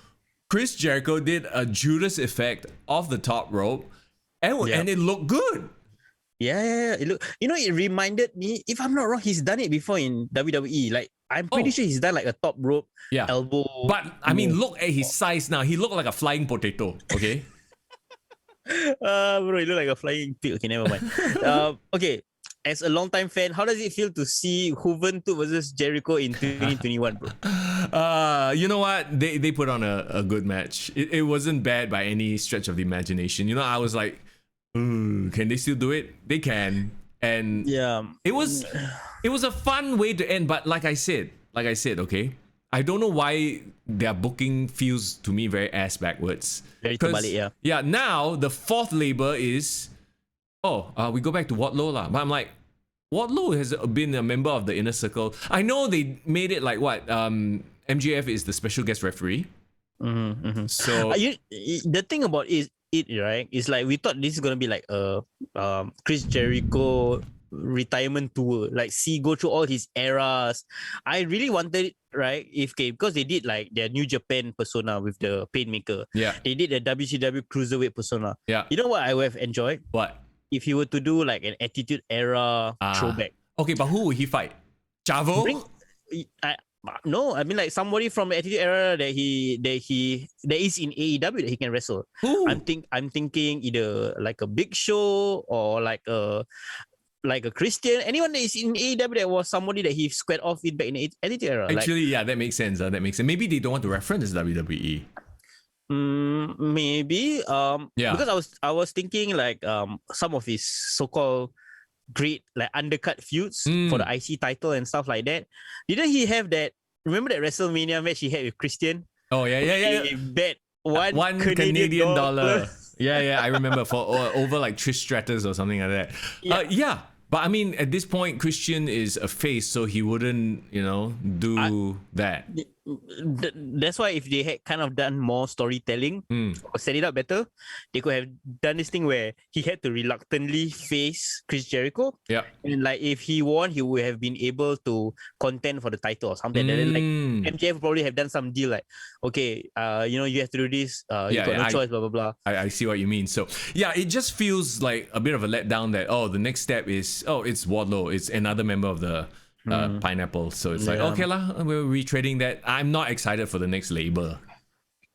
Chris Jericho did a Judas effect off the top rope. And it looked good. It reminded me, if I'm not wrong, he's done it before in WWE. Like, I'm pretty sure he's done like a top rope elbow. But I mean, look at his size now. He looked like a flying potato. Okay. Bro, he looked like a flying pig. Okay, never mind. Okay, as a longtime fan, how does it feel to see Juventud versus Jericho in 2021, bro? You know what? They put on a good match. It wasn't bad by any stretch of the imagination. You know, I was like, can they still do it? They can. And it was a fun way to end. But like I said, okay, I don't know why their booking feels to me very ass backwards. Very terbalik, yeah. Yeah, now the fourth labor is, we go back to Wardlow lah. But I'm like, Wardlow has been a member of the Inner Circle. I know they made it like what? MJF is the special guest referee. So the thing about it, right, is like we thought this is gonna be like a Chris Jericho retirement tour, like go through all his eras. I really wanted it, right, because they did like their New Japan persona with the Painmaker. Yeah. They did the WCW Cruiserweight persona. Yeah. You know what I would have enjoyed? What? If he were to do like an Attitude Era throwback. Okay, but who would he fight? Chavo? No, I mean like somebody from the Attitude Era that is in AEW that he can wrestle. Who? I'm thinking either like a Big Show or like a Christian. Anyone that is in AEW that was somebody that he squared off with back in the Attitude Era. Actually, yeah, that makes sense. Maybe they don't want to reference WWE. Maybe. Because I was thinking like some of his so-called great like undercut feuds for the IC title and stuff like that. Didn't he have that? Remember that WrestleMania match he had with Christian? Oh yeah. He bet one Canadian dollar. Yeah, I remember for over like Trish Stratus or something like that. Yeah. But I mean, at this point, Christian is a face, so he wouldn't, do that. That's why if they had kind of done more storytelling or set it up better, they could have done this thing where he had to reluctantly face Chris Jericho. Yeah. And like if he won, he would have been able to contend for the title or something. And then like MJF probably have done some deal like, okay, you have to do this. You got no choice, blah blah blah. I see what you mean. So yeah, it just feels like a bit of a letdown that the next step is it's Wardlow. It's another member of the Pineapple. So it's like, okay lah, we're retreading that. I'm not excited for the next label.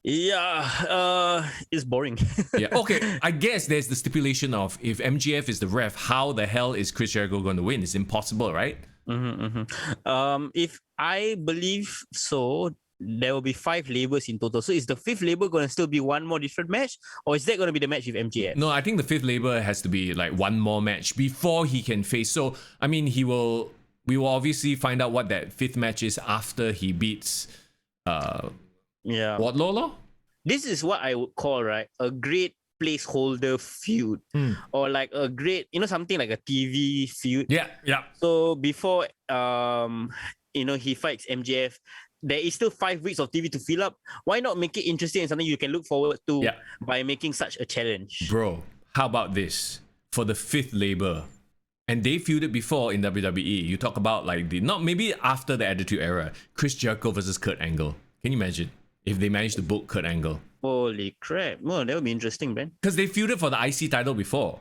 Yeah, it's boring. Yeah, okay. I guess there's the stipulation of if MJF is the ref, how the hell is Chris Jericho going to win? It's impossible, right? If I believe so, there will be 5 labels in total. So is the 5th label going to still be one more different match, or is that going to be the match with MJF? No, I think the 5th label has to be like one more match before he can face. So I mean, we will obviously find out what that 5th match is after he beats Wardlow. This is what I would call, right, a great placeholder feud, or like a great, something like a TV feud. Yeah. So before he fights MJF, there is still 5 weeks of TV to fill up. Why not make it interesting and something you can look forward to by making such a challenge? Bro, how about this? For the 5th labor, and they feuded before in WWE. You talk about like not maybe after the Attitude Era, Chris Jericho versus Kurt Angle. Can you imagine if they managed to book Kurt Angle? Holy crap. Well, that would be interesting, man. Because they feuded for the IC title before.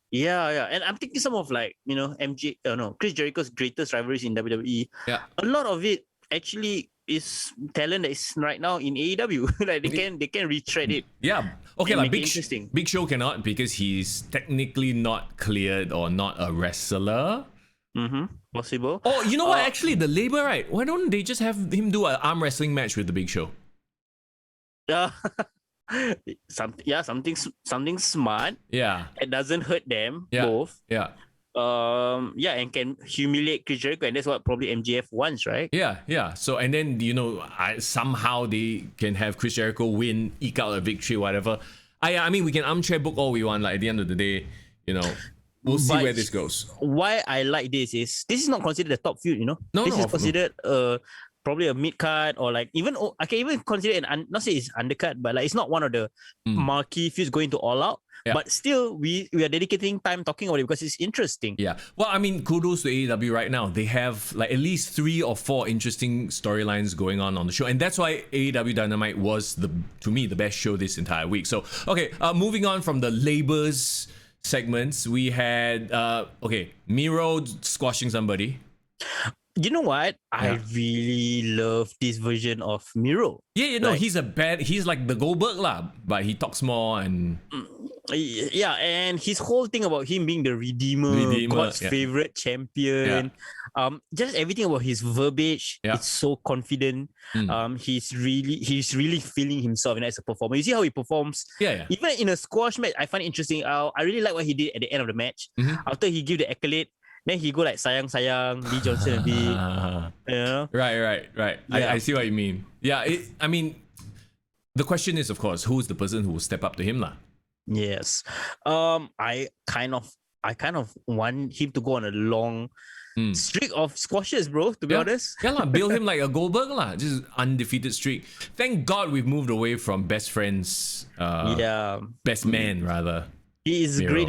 Yeah. And I'm thinking some of like, Chris Jericho's greatest rivalries in WWE. Yeah. A lot of it actually is talent that is right now in AEW. Like they can retread it. Yeah. Okay, like Big Show cannot because he's technically not cleared or not a wrestler. Possible. Oh, you know what? Actually, the labor, right? Why don't they just have him do an arm wrestling match with the Big Show? Something smart. Yeah. It doesn't hurt them both. Yeah. And can humiliate Chris Jericho, and that's what probably MJF wants, right? Yeah. So and then somehow they can have Chris Jericho win, eke out a victory, whatever. I mean, we can armchair book all we want. Like at the end of the day, we'll see where this goes. Why I like this is not considered the top feud. This is considered probably a mid card, or like I can even consider it not say it's undercut, but like it's not one of the marquee feuds going to All Out. Yeah. But still, we are dedicating time talking about it because it's interesting. Yeah. Well, I mean, kudos to AEW right now. They have like at least 3 or 4 interesting storylines going on the show. And that's why AEW Dynamite was, to me, the best show this entire week. So, okay, moving on from the labors segments, we had, Miro squashing somebody. You know what? I really love this version of Miro. Yeah, he's like the Goldberg lah, but he talks more and... Yeah, and his whole thing about him being the Redeemer, God's favorite champion, just everything about his verbiage, it's so confident. He's really feeling himself as a performer. You see how he performs? Yeah. Even in a squash match, I find it interesting. I really like what he did at the end of the match. After he gave the accolade, Then he go like sayang, Lee Johnson a bit. You know? Right. Yeah. I see what you mean. Yeah, I mean, the question is, of course, who's the person who will step up to him, lah? Yes. I kind of want him to go on a long streak of squashes, bro, to be honest. Yeah, lah, build him like a Goldberg, lah. Just undefeated streak. Thank God we've moved away from best friends. Best man, rather. He is Miro. great.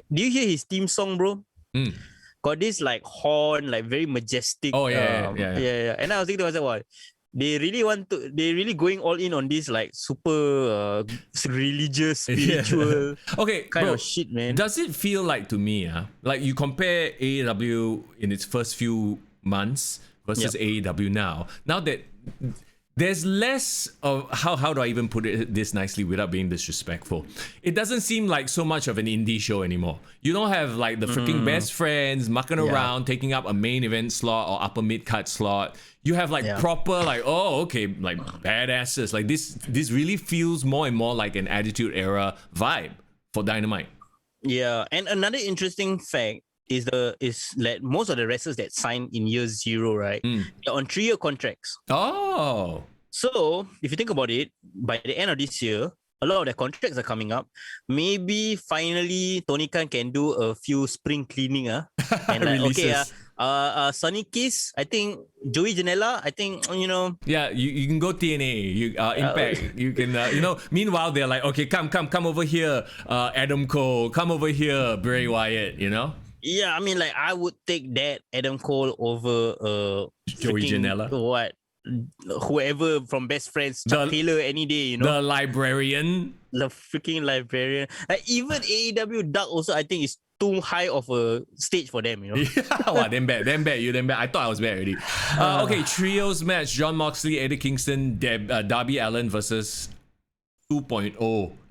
Do you hear his theme song, bro? Got this like horn, like very majestic. Oh, yeah. And I was thinking to myself, wow, they really going all in on this like super religious, spiritual Okay, kind bro, of shit, man. Does it feel like to me, like you compare AEW in its first few months versus AEW now that there's less of how do I even put it this nicely without being disrespectful? It doesn't seem like so much of an indie show anymore. You don't have like the freaking best friends mucking around, taking up a main event slot or upper mid card slot. You have like proper like like badasses. Like this really feels more and more like an Attitude Era vibe for Dynamite. Yeah, and another interesting fact is that most of the wrestlers that signed in year 0, right, they're on 3-year contracts. Oh. So if you think about it, by the end of this year, a lot of their contracts are coming up. Maybe finally Tony Khan can do a few spring cleaning, and like, okay, Sonny Kiss, I think Joey Janela, I think Yeah, you can go TNA, Impact. You can meanwhile they're like, okay, come over here, Adam Cole, come over here, Bray Wyatt, Yeah, I mean, like, I would take that Adam Cole over Joey Janela. What? Whoever from Best Friends, Chuck Taylor any day, The librarian. The freaking librarian. Like, even AEW Dark also, I think, is too high of a stage for them, Wow, damn bad. I thought I was bad already. Okay, trios match: John Moxley, Eddie Kingston, Darby Allin versus 2.0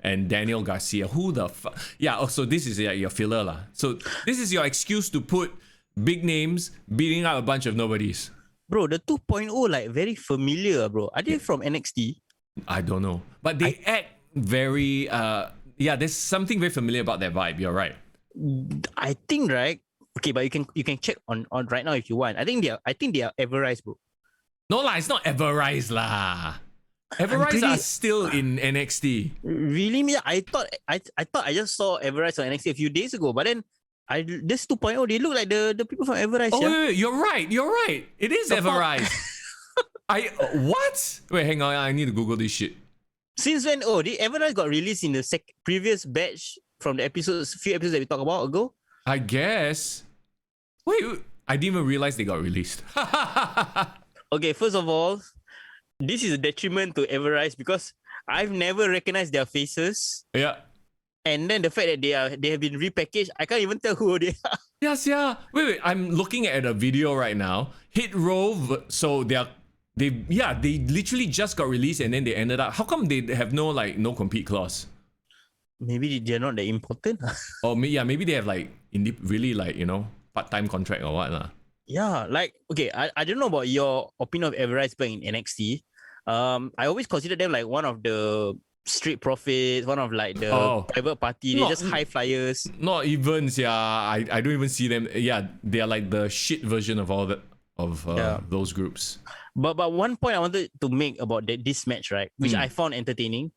and Daniel Garcia. Who the fuck? Yeah, so this is your filler lah. So this is your excuse to put big names beating out a bunch of nobodies. Bro, the 2.0 like very familiar, bro. Are they from NXT? I don't know. But they act very there's something very familiar about that vibe. You're right. I think, right? Okay, but you can check on right now if you want. I think they are Everrise, bro. No lah, it's not Everrise lah. Everrise are still in NXT. Really? I thought I just saw Everrise on NXT a few days ago, but then this 2.0, they look like the people from Everrise. Oh, wait, you're right. It is Everrise. What? Wait, hang on. I need to Google this shit. Since when? Oh, the Everrise got released in the previous batch from the few episodes that we talked about ago. I guess. Wait, I didn't even realize they got released. Okay, first of all, this is a detriment to Everrise because I've never recognized their faces. Yeah. And then the fact that they have been repackaged, I can't even tell who they are. Yes, yeah. Wait. I'm looking at a video right now. Hit Row. So they literally just got released and then they ended up. How come they have no compete clause? Maybe they're not that important. Or maybe they have really part-time contract or what lah. Yeah, okay, I don't know about your opinion of Everrise back in NXT. I always consider them like one of the street profits, one of the private party. They're just high flyers. Not even, I don't even see them. Yeah, they are like the shit version of all those groups. But one point I wanted to make about this match, right, which I found entertaining,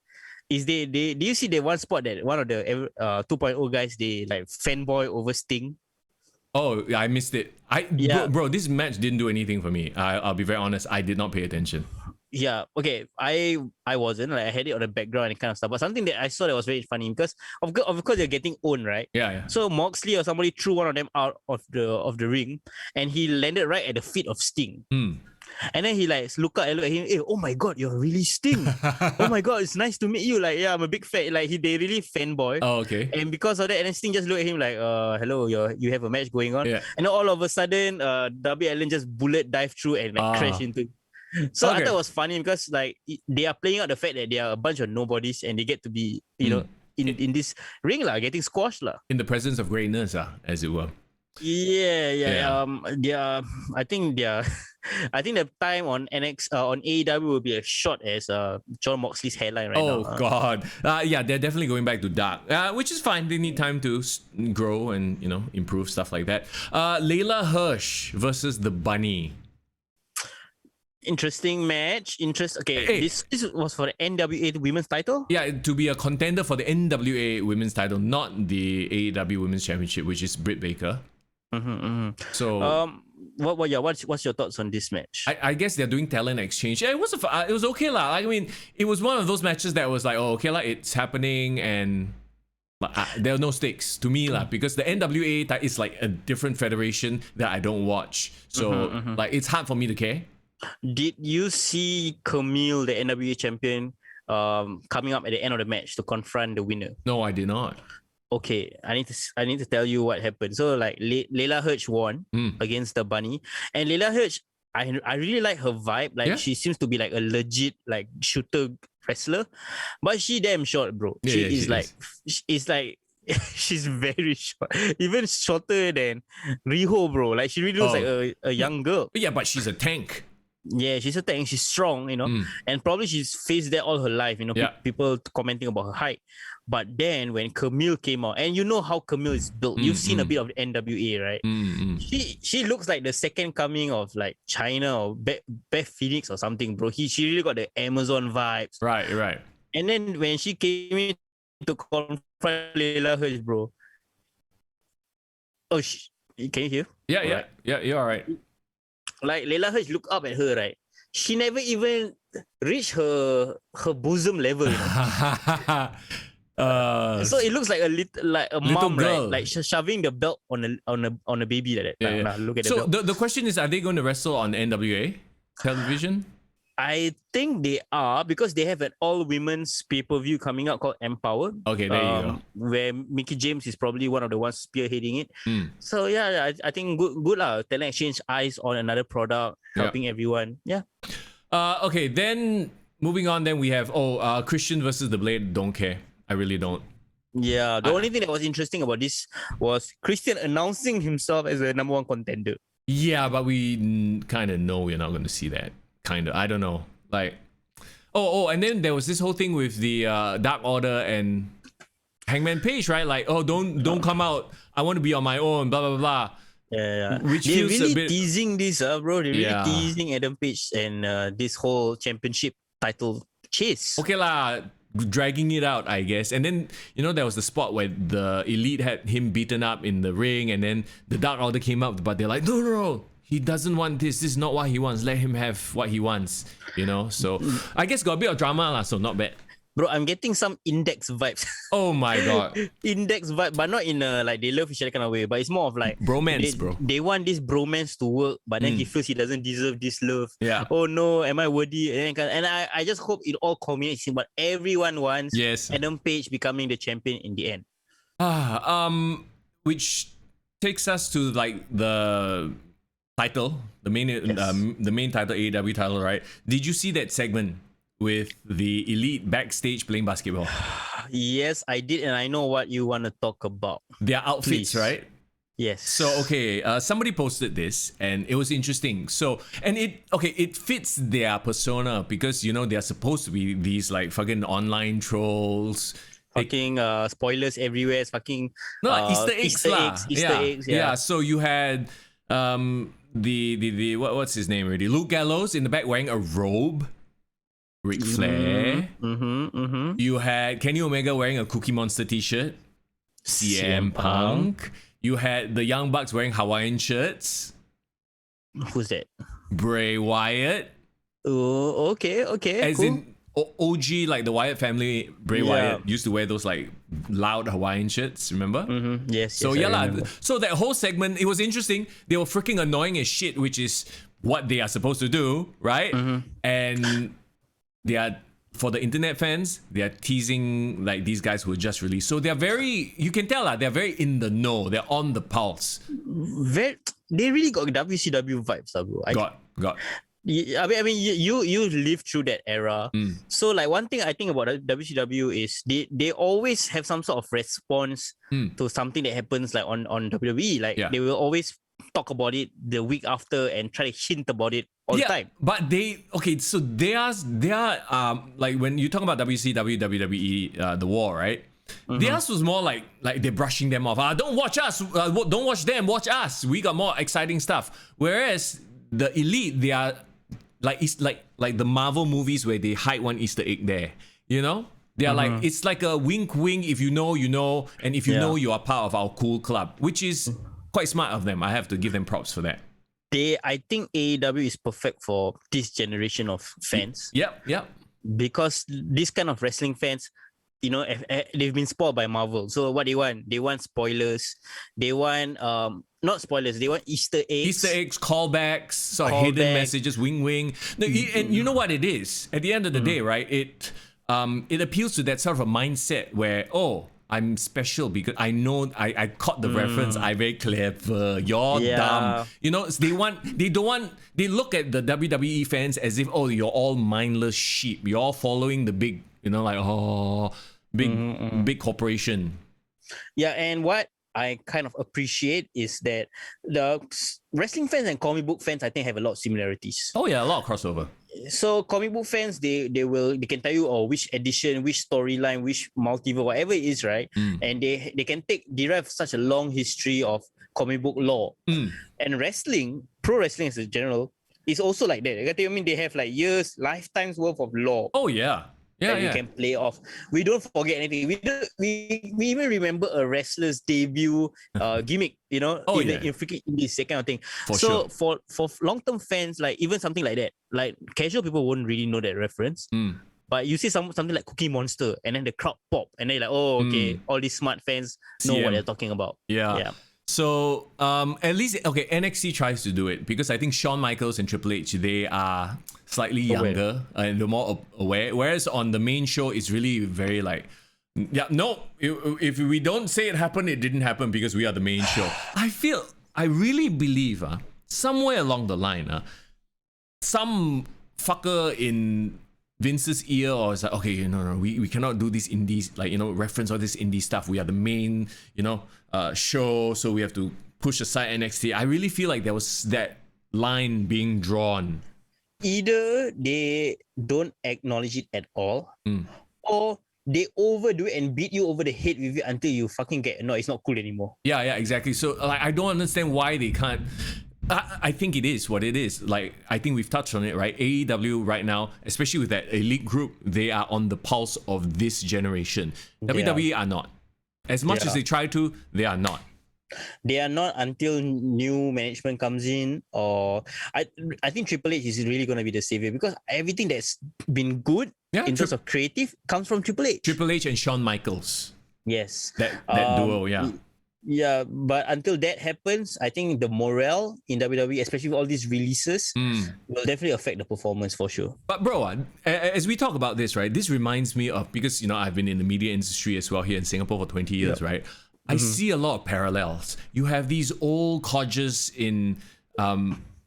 is do you see the one spot that one of the 2.0 guys, they like fanboy over Sting? Oh, yeah, I missed it. Bro, this match didn't do anything for me. I'll be very honest. I did not pay attention. Yeah, okay. I wasn't. I had it on the background and kind of stuff. But something that I saw that was very funny because of course they're getting owned, right? Yeah. So Moxley or somebody threw one of them out of the ring, and he landed right at the feet of Sting. And then he look at him. Hey, oh my God, you're really Sting. Oh my God, it's nice to meet you. I'm a big fan. They really fanboy. Oh, okay. And because of that, and then Sting just looked at him hello, you have a match going on. Yeah. And then all of a sudden, Darby Allin just bullet dive through and crash into. So I thought it was funny because they are playing out the fact that they are a bunch of nobodies and they get to be in this ring getting squashed in the presence of greatness as it were. Yeah. I think the time on on AEW will be as short as John Moxley's hairline right now. Oh God. Yeah, they're definitely going back to dark, which is fine. They need time to grow and improve stuff like that. Layla Hirsch versus the Bunny. Interesting match. Okay, Hey. this was for the NWA women's title. Yeah, to be a contender for the NWA women's title, not the AEW women's championship, which is Britt Baker. So what's your thoughts on this match? I guess they're doing talent exchange. Yeah, it was okay lah. I mean, it was one of those matches that was like, oh, okay lah, it's happening, and there are no stakes to me lah, because the NWA is like a different federation that I don't watch. So like, it's hard for me to care. Did you see Camille, the NWA champion, coming up at the end of the match to confront the winner? No, I did not. Okay, I need to tell you what happened. So like Layla Hirsch won against the Bunny, and Layla Hirsch, I really like her vibe. Like she seems to be like a legit like shooter wrestler, but she damn short, bro. She's very short, even shorter than Riho, bro. Like she really looks like a young girl. Yeah, but she's a tank. Yeah, she's a tank. She's strong, and probably she's faced that all her life. People commenting about her height. But then when Camille came out, and you know how Camille is built, you've seen a bit of the NWA, right? She looks like the second coming of like China or Beth Phoenix or something, bro. She really got the Amazon vibes. Right. And then when she came in to confront Layla Hirsch, bro. Oh, can you hear? Yeah, Right. you're all right. Like Layla Hirsch look up at her, right? She never even reached her bosom level. So it looks like a mom, girl. right? Like shoving the belt on a baby like that. Yeah. Nah, look at so the belt. the question is, are they going to wrestle on NWA television? I think they are, because they have an all women's pay-per-view coming out called Empower. Okay, there you go. Where Mickie James is probably one of the ones spearheading it. So yeah, I think good lah. Talent exchange eyes on another product, helping everyone. Yeah. Okay, then moving on, then we have Christian versus the Blade. Don't care. I really don't. Yeah, the only thing that was interesting about this was Christian announcing himself as the number one contender. Yeah, but we kind of know we're not going to see that. Kind of. I don't know. Like, and then there was this whole thing with the Dark Order and Hangman Page, right? Like, don't come out. I want to be on my own. Blah blah blah. Yeah. Which they're feels really a bit teasing this, bro. They're really teasing Adam Page and this whole championship title chase. Okay lah. Dragging it out, I guess. And then, there was the spot where the Elite had him beaten up in the ring, and then the Dark Order came up, but they're like, no, he doesn't want this. This is not what he wants. Let him have what he wants, So I guess got a bit of drama lah, so not bad. Bro, I'm getting some Index vibes. Oh my God. Index vibe, but not in a like they love each other kind of way, but it's more of like bromance, bro. They want this bromance to work, but then he feels he doesn't deserve this love. Yeah. Oh no, am I worthy? And I just hope it all culminates in what everyone wants. Yes. Adam Page becoming the champion in the end. Which takes us to like the title, the main title, AEW title, right? Did you see that segment with the Elite backstage playing basketball? Yes, I did, and I know what you want to talk about. Their outfits, right? Yes. So okay, somebody posted this, and it was interesting. So, and it fits their persona, because they're supposed to be these like fucking online trolls. Fucking spoilers everywhere. It's fucking Easter eggs. Easter eggs. Yeah. So you had the what's his name already? Luke Gallows in the back wearing a robe. Ric Flair. You had Kenny Omega wearing a Cookie Monster t-shirt. CM Punk. You had the Young Bucks wearing Hawaiian shirts. Who's that? Bray Wyatt. Oh, okay. As cool. in OG, like the Wyatt family, Bray Wyatt used to wear those like loud Hawaiian shirts, remember? Yes. So so that whole segment, it was interesting. They were freaking annoying as shit, which is what they are supposed to do, right? And they are, for the internet fans, they are teasing like these guys who were just released. So they're very, you can tell they're very in the know. They're on the pulse. They really got WCW vibes, bro. Got. I mean, you lived through that era. So like one thing I think about WCW is they always have some sort of response to something that happens like on WWE. Like they will always talk about it the week after and try to hint about it all the time. But so they are like when you talk about WCW, WWE, the war, right? Theirs was more like they're brushing them off. Don't watch us. Don't watch them. Watch us. We got more exciting stuff. Whereas the Elite, they are it's like the Marvel movies where they hide one Easter egg there. You know, they are like it's like a wink, wink. If you know, you know, and if you know, you are part of our cool club, which is quite smart of them. I have to give them props for that. I think AEW is perfect for this generation of fans. Yep. Because this kind of wrestling fans, you know, they've been spoiled by Marvel. So what they want spoilers. They want not spoilers. They want Easter eggs, callbacks, sort of hidden messages, wing wing. No, and you know what it is. At the end of the day, right? It appeals to that sort of a mindset where I'm special because I know I caught the reference. I'm very clever. You're dumb. You know, they look at the WWE fans as if you're all mindless sheep. You're all following the big. You know, like big corporation. Yeah, and what I kind of appreciate is that the wrestling fans and comic book fans, I think, have a lot of similarities. Oh yeah, a lot of crossover. So comic book fans, they can tell you which edition, which storyline, which multiverse, whatever it is, right? And they can derive such a long history of comic book lore. And wrestling, pro wrestling as a general, is also like that. I mean, they have like years, lifetimes worth of lore. Oh yeah. that we can play off. We don't forget anything. We even remember a wrestler's debut gimmick, you know, in freaking indies, that kind of thing. For long-term fans, like even something like that, like casual people won't really know that reference. But you see something like Cookie Monster, and then the crowd pop, and they're like, oh, okay, all these smart fans know what they're talking about. Yeah. So at least NXT tries to do it, because I think Shawn Michaels and Triple H, they are slightly younger and they're more aware. Whereas on the main show, it's really very like, if we don't say it happened, it didn't happen because we are the main show. I really believe somewhere along the line, some fucker in Vince's ear, or it's like, okay, no, we cannot do this indies, like, you know, reference all this indie stuff. We are the main, you know, show, so we have to push aside NXT. I really feel like there was that line being drawn. Either they don't acknowledge it at all, or they overdo it and beat you over the head with it until you fucking get annoyed. It's not cool anymore. Yeah, exactly. So like, I don't understand why they can't. I think it is what it is. Like, I think we've touched on it, right? AEW right now, especially with that elite group, they are on the pulse of this generation. WWE are not. As much as they try to, they are not. They are not until new management comes in, or I think Triple H is really going to be the savior, because everything that's been good in terms of creative comes from Triple H. Triple H and Shawn Michaels. Yes. That duo, Yeah, but until that happens, I think the morale in WWE, especially with all these releases, will definitely affect the performance for sure. But bro, as we talk about this, right, this reminds me of, because, you know, I've been in the media industry as well here in Singapore for 20 years, right? I see a lot of parallels. You have these old codgers in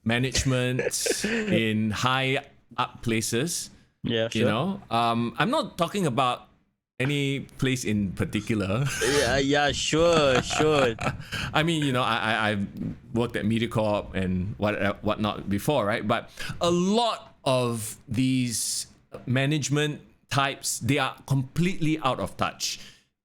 management, in high up places. Yeah, sure. You know, I'm not talking about any place in particular. Sure. I mean, you know, I've worked at MediaCorp and whatnot before, right? But a lot of these management types, they are completely out of touch.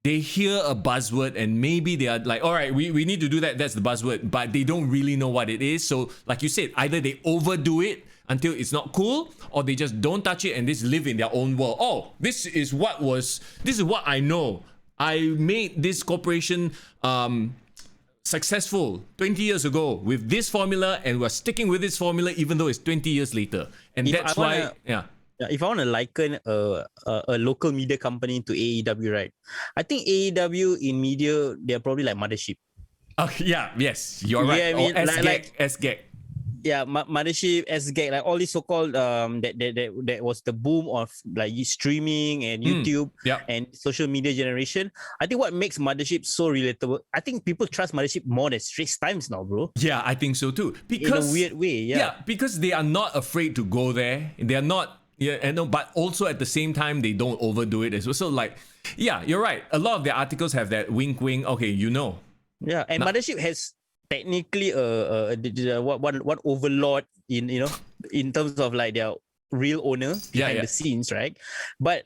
They hear a buzzword and maybe they are like, all right, we need to do that. That's the buzzword. But they don't really know what it is. So like you said, either they overdo it until it's not cool, or they just don't touch it and just live in their own world. Oh, this is what I know. I made this corporation successful 20 years ago with this formula, and we're sticking with this formula even though it's 20 years later. And that's why, if I want to liken a local media company to AEW, right? I think AEW in media, they're probably like mothership. Yes, you're right. I mean, or SGAG. Mothership, SGAG, like all these so-called that was the boom of like streaming and YouTube and social media generation. I think what makes Mothership so relatable, I think people trust Mothership more than Straits Times now, bro. Yeah, I think so too. Because in a weird way, because they are not afraid to go there. They are not, but also at the same time they don't overdo it as well. So like, yeah, you're right. A lot of their articles have that wink, wink. Okay, Yeah, and Mothership has technically one overlord in terms of like their real owner behind the scenes, right? But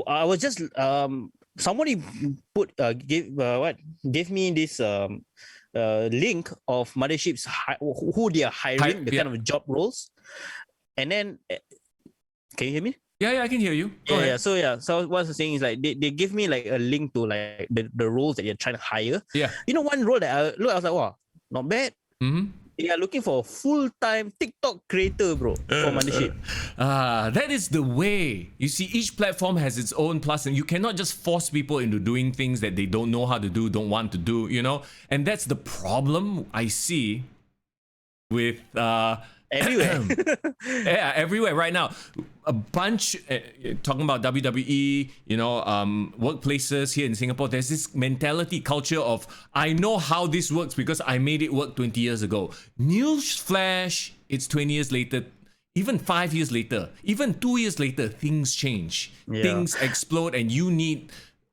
I was just somebody gave me this link of Mothership's who they are hiring, the kind of job roles, and then can you hear me? Yeah, I can hear you. Go ahead. So what I was saying is like they give me like a link to like the roles that you're trying to hire. Yeah. One role that I was like, wow, not bad. Mm-hmm. They are looking for a full-time TikTok creator, bro, for Mothership. That is the way. You see, each platform has its own plus, and you cannot just force people into doing things that they don't know how to do, don't want to do, And that's the problem I see with everywhere. Everywhere right now. A bunch talking about WWE, workplaces here in Singapore. There's this mentality, culture of I know how this works because I made it work 20 years ago. Newsflash, it's 20 years later, even 5 years later, even 2 years later, things change. Yeah. Things explode, and you need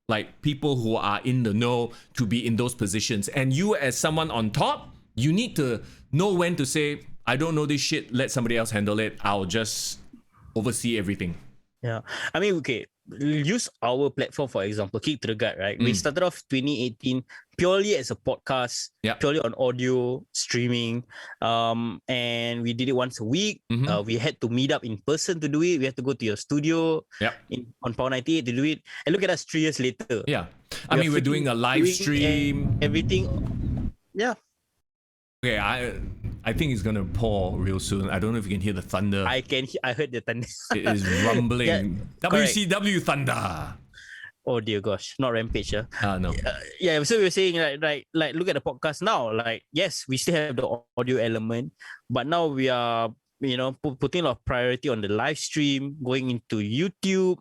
like people who are in the know to be in those positions. And you, as someone on top, you need to know when to say, I don't know this shit, let somebody else handle it. I'll just oversee everything. Yeah. I mean, okay, use our platform, for example, Kick to the Gut, right? We started off 2018 purely as a podcast, purely on audio, streaming, and we did it once a week. We had to meet up in person to do it. We had to go to your studio on Power 98 to do it. And look at us 3 years later. Yeah. I mean, we're doing a live stream. Everything. Yeah. Okay, I think it's gonna pour real soon. I don't know if you can hear the thunder. I heard the thunder. It is rumbling. WCW thunder. Oh dear gosh, not Rampage. No. So we were saying like look at the podcast now. Like yes, we still have the audio element, but now we are putting a lot of priority on the live stream, going into YouTube.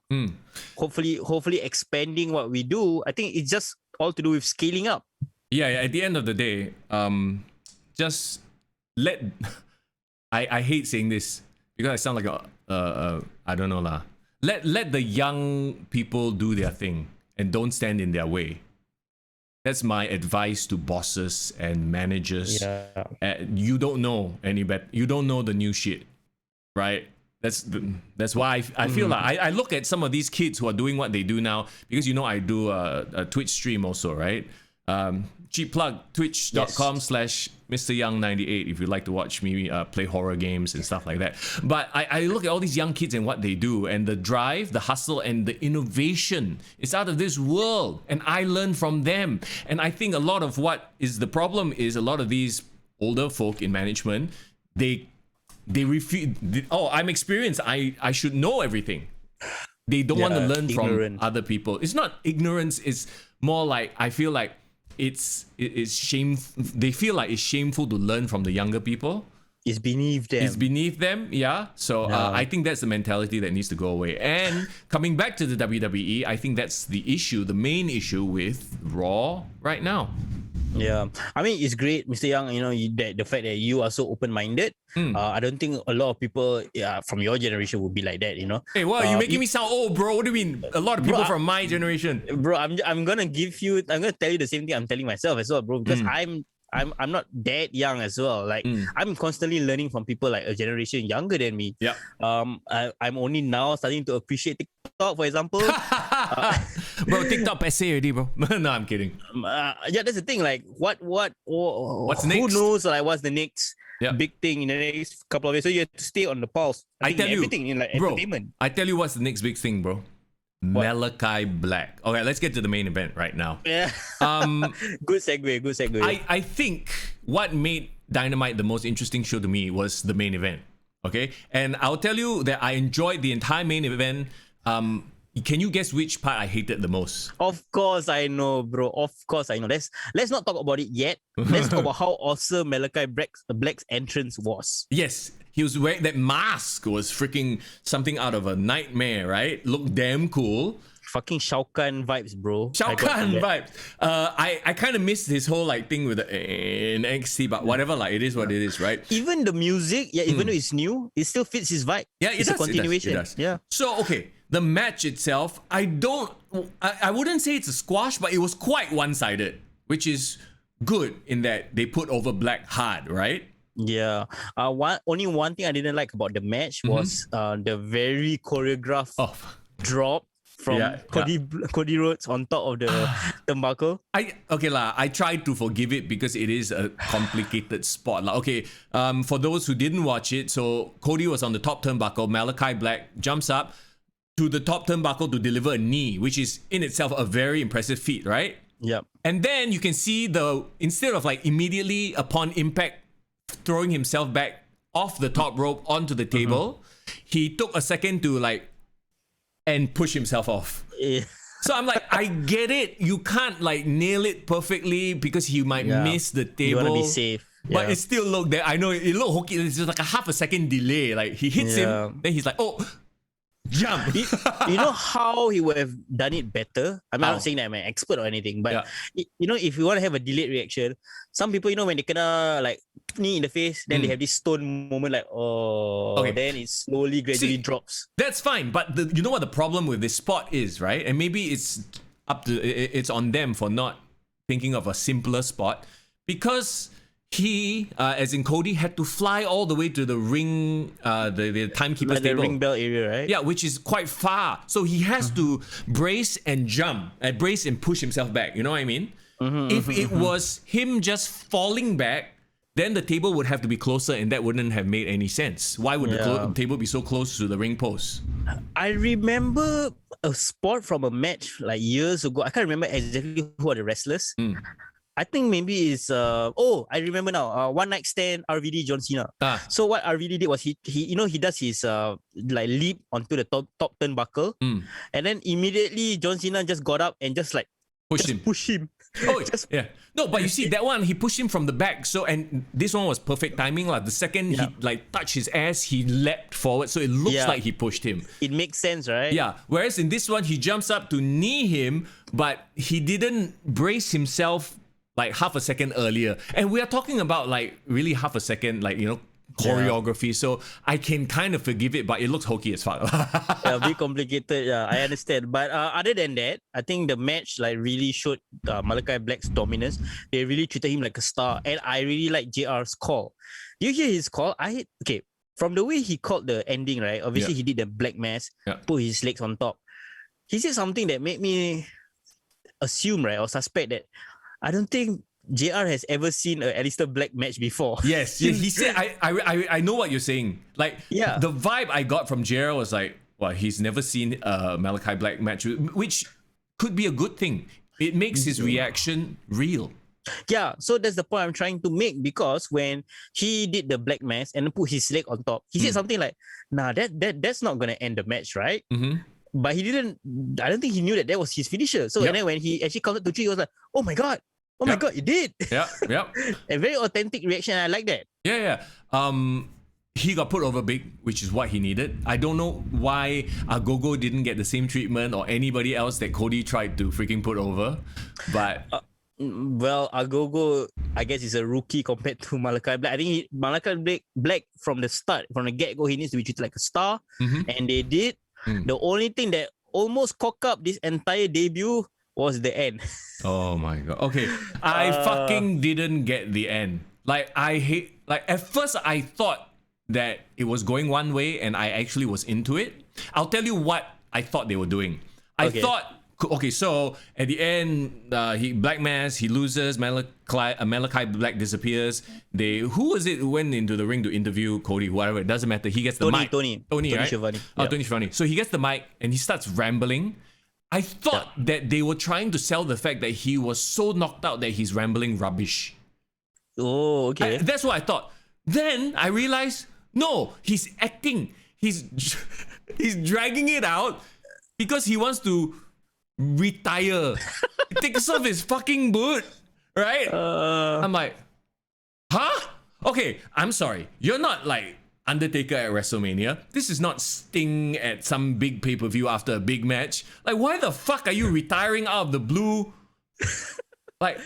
Hopefully expanding what we do. I think it's just all to do with scaling up. Yeah. At the end of the day, just let. I hate saying this because I sound like I don't know lah. Let the young people do their thing and don't stand in their way. That's my advice to bosses and managers. You don't know any better. You don't know the new shit, right? That's why I feel like I look at some of these kids who are doing what they do now, because I do a Twitch stream also, right? Cheap plug, twitch.com/MrYoung98 if you'd like to watch me play horror games and stuff like that. But I look at all these young kids and what they do, and the drive, the hustle, and the innovation. It's out of this world, and I learn from them. And I think a lot of what is the problem is a lot of these older folk in management, they refuse. I'm experienced. I should know everything. They don't want to learn from other people. It's not ignorance. It's more like I feel like it's shameful. They feel like it's shameful to learn from the younger people. It's beneath them. Yeah. So I think that's the mentality that needs to go away. And coming back to the WWE, I think that's the main issue with Raw right now. Yeah, I mean it's great, Mr. Young. The fact that you are so open-minded. I don't think a lot of people from your generation would be like that. Hey, well, you're making me sound old, bro. What do you mean? A lot of people from my generation, bro. I'm gonna tell you the same thing I'm telling myself as well, bro. Because I'm not that young as well. Like I'm constantly learning from people like a generation younger than me. Yeah. I'm only now starting to appreciate TikTok, for example. Bro, TikTok passe already, bro. No, I'm kidding. That's the thing. Like, what's next? Who knows? Like, what's the next big thing in the next couple of years? So you have to stay on the pulse. I tell you, everything in like entertainment. I tell you, what's the next big thing, bro? Malakai Black. Okay, let's get to the main event right now. Yeah. Good segue. I think what made Dynamite the most interesting show to me was the main event. Okay, and I'll tell you that I enjoyed the entire main event. Can you guess which part I hated the most? Of course I know, bro. Of course I know. Let's not talk about it yet. Let's talk about how awesome Malakai Black's entrance was. Yes, he was wearing that mask. Was freaking something out of a nightmare, right? Looked damn cool. Fucking Shao Kahn vibes, bro. Shao Kahn vibes. I kind of missed this whole like thing with the NXT, but whatever, like it is what it is, right? Even the music, even though it's new, it still fits his vibe. Yeah, it it's does, a continuation. It does. Yeah. So okay, the match itself, I wouldn't say it's a squash, but it was quite one-sided, which is good in that they put over Black hard, right? Yeah. Only one thing I didn't like about the match was the very choreographed drop from Cody Rhodes on top of the turnbuckle. I tried to forgive it because it is a complicated spot. Like, okay, for those who didn't watch it, so Cody was on the top turnbuckle. Malakai Black jumps up to the top turnbuckle to deliver a knee, which is in itself a very impressive feat, right? Yep. And then you can see instead of like immediately upon impact throwing himself back off the top rope onto the table, he took a second to and push himself off. Yeah. So I'm like, I get it. You can't like nail it perfectly because he might miss the table. You want to be safe. But it still looked there. I know it looked hokey. It's just like a half a second delay. Like he hits him, then he's like, oh, jump. You know how he would have done it better? I'm not saying that I'm an expert or anything, but you know, if you want to have a delayed reaction, some people, you know, when they kena like knee in the face, then they have this stone moment like, then it slowly, gradually drops. That's fine, but you know what the problem with this spot is, right? And maybe it's on them for not thinking of a simpler spot, because he, as in Cody, had to fly all the way to the ring, the timekeeper's like the table. ring bell area, right? Yeah, which is quite far. So he has to brace and jump, brace and push himself back. You know what I mean? If it was him just falling back, then the table would have to be closer, and that wouldn't have made any sense. Why would the table be so close to the ring post? I remember a spot from a match like years ago. I can't remember exactly who are the wrestlers. I think maybe it's I remember now. One Night Stand, RVD, John Cena. So what RVD did was he does his like leap onto the top turnbuckle, and then immediately John Cena just got up and just like push him. Oh, yeah. No, but you see that one, he pushed him from the back. So, and this one was perfect timing. Like the second he like touched his ass, he leapt forward. So it looks like he pushed him. It makes sense, right? Yeah. Whereas in this one, he jumps up to knee him, but he didn't brace himself like half a second earlier. And we are talking about like really half a second, like, you know, choreography. So I can kind of forgive it, but it looks hokey as fuck. A bit complicated. Yeah, I understand. But other than that, I think the match like really showed Malakai Black's dominance. They really treated him like a star, and I really like JR's call. Do you hear his call? From the way he called the ending, right? Obviously, he did the black mask, put his legs on top. He said something that made me assume, right, or suspect that I don't think JR has ever seen a Aleister Black match before. Yes, he said, I know what you're saying. Like, the vibe I got from JR was like, well, he's never seen a Malakai Black match, which could be a good thing. It makes his reaction real. Yeah, so that's the point I'm trying to make, because when he did the black mask and put his leg on top, he said something like, nah, that's not going to end the match, right? But he didn't, I don't think he knew that was his finisher. So and then when he actually counted to 3, he was like, oh my God, you did. A very authentic reaction. I like that. Yeah. He got put over big, which is what he needed. I don't know why Agogo didn't get the same treatment, or anybody else that Cody tried to freaking put over. But well, Agogo, I guess, is a rookie compared to Malakai Black. I think Malakai Black from the start, from the get-go, he needs to be treated like a star. And they did. The only thing that almost cocked up this entire debut was the end. Oh my God. Okay. I fucking didn't get the end. Like, at first I thought that it was going one way and I actually was into it. I'll tell you what I thought they were doing. I thought, so at the end, he Black Mass, he loses, Malakai Black disappears. Who was it who went into the ring to interview Cody, whatever, it doesn't matter. He gets the mic. Tony, right? Schiavone. Tony Schiavone. So he gets the mic and he starts rambling. I thought that they were trying to sell the fact that he was so knocked out that he's rambling rubbish. Oh, okay. That's what I thought. Then I realized, no, he's acting. He's dragging it out. because he wants to retire. He takes off his fucking boot, right? I'm like, huh? Okay, I'm sorry. You're not like Undertaker at WrestleMania. This is not Sting at some big pay-per-view after a big match. Like, why the fuck are you retiring out of the blue? Like,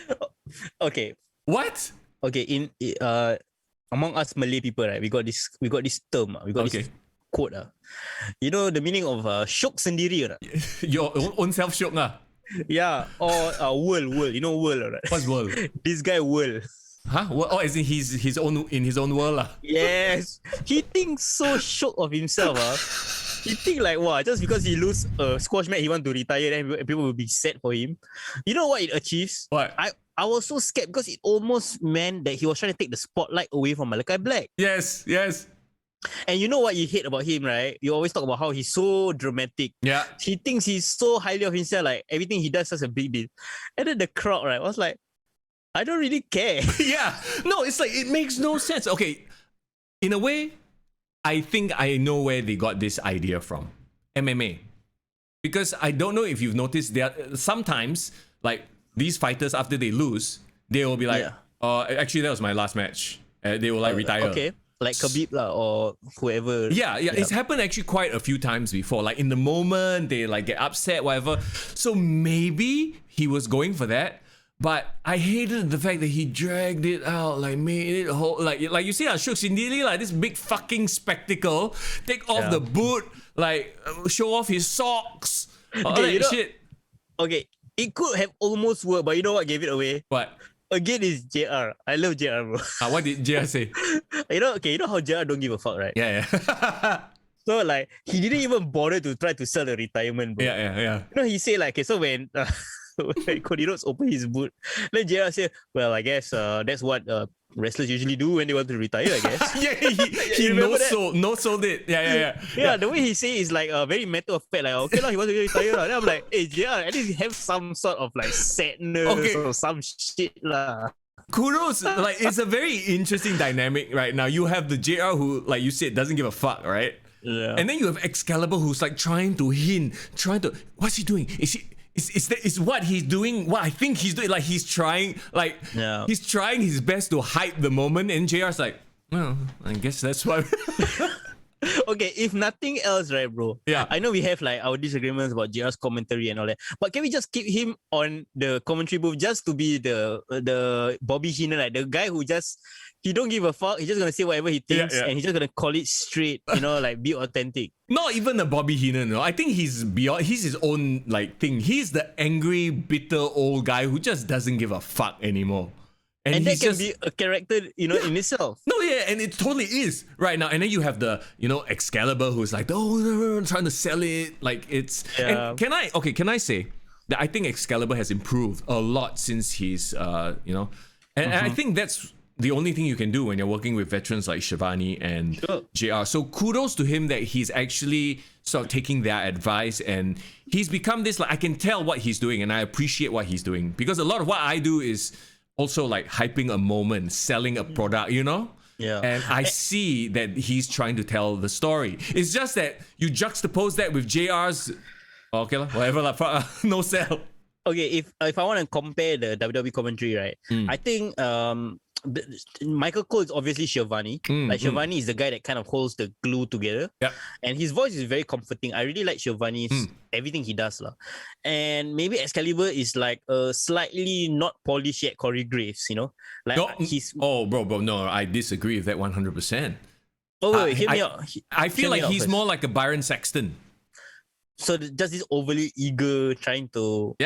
Okay. what? Okay, in among us Malay people, right, we got this term, we got this quote. You know the meaning of syok sendiri, right? Your own self shook lah. Yeah, or world. You know world, right? What's world? This guy world. Huh? Oh, as in his own in his own world lah. Yes, he thinks so shook of himself. He think like, wow, just because he lose a squash match, he want to retire, then people will be sad for him. You know what it achieves? What? I was so scared because it almost meant that he was trying to take the spotlight away from Malakai Black. Yes. And you know what you hate about him, right? You always talk about how he's so dramatic. Yeah. He thinks he's so highly of himself, like everything he does is such a big deal. And then the crowd, right, was like, I don't really care. Yeah. No, it's like, it makes no sense. Okay, in a way, I think I know where they got this idea from. MMA. Because I don't know if you've noticed, there are sometimes, like, these fighters, after they lose, they will be like, actually, that was my last match. They will like retire. Okay. Like Khabib or whoever. Yeah. It's happened actually quite a few times before. Like in the moment, they like get upset, whatever. So maybe he was going for that. But I hated the fact that he dragged it out, like made it whole, like you see, Ashok Sindili, like this big fucking spectacle, take off the boot, like show off his socks, all that shit. Okay, it could have almost worked, but you know what gave it away? What? Again, is JR. I love JR, bro. What did JR say? You know how JR don't give a fuck, right? Yeah. So like he didn't even bother to try to sell the retirement, bro. Yeah. You know, he said like, okay, so when Cody Rhodes opened his boot, then JR said, well, I guess that's what wrestlers usually do when they want to retire, I guess. Yeah, he no sold it. Yeah. Yeah, the way he say is like a very matter of fact, like, okay, he wants to retire. Then I'm like, hey, JR, at least have some sort of like sadness or some shit lah. Kudos, like it's a very interesting dynamic right now. You have the JR who, like you said, doesn't give a fuck, right? Yeah. And then you have Excalibur who's like trying to what's he doing? Is what he's doing what I think he's doing? Like he's trying his best to hype the moment, and JR's like, well, I guess that's why. Okay, if nothing else, right, bro? Yeah. I know we have like our disagreements about JR's commentary and all that, but can we just keep him on the commentary booth just to be the Bobby Heenan, like the guy who he don't give a fuck. He's just gonna say whatever he thinks, and he's just gonna call it straight. You know, like be authentic. Not even a Bobby Heenan. No, I think he's beyond. He's his own like thing. He's the angry, bitter old guy who just doesn't give a fuck anymore. And that can be a character, you know, in itself. No, yeah, and it totally is right now. And then you have the, Excalibur who's like, trying to sell it. Like it's. Yeah. And can I say that I think Excalibur has improved a lot since he's, and I think that's the only thing you can do when you're working with veterans like Shivani and JR. So kudos to him that he's actually sort of taking their advice, and he's become this, like, I can tell what he's doing and I appreciate what he's doing, because a lot of what I do is also like hyping a moment, selling a product, Yeah. And I see that he's trying to tell the story. It's just that you juxtapose that with JR's, whatever, no sell. Okay, if I want to compare the WWE commentary, right, I think Michael Cole is obviously Shivani. Shivani is the guy that kind of holds the glue together. Yeah. And his voice is very comforting. I really like Shivani's everything he does lah. And maybe Excalibur is like slightly not polished yet Corey Graves, Like he's bro, no, I disagree with that 100%. Oh wait, hear me out. I feel like he's more like a Byron Saxton. So just this overly eager, trying to,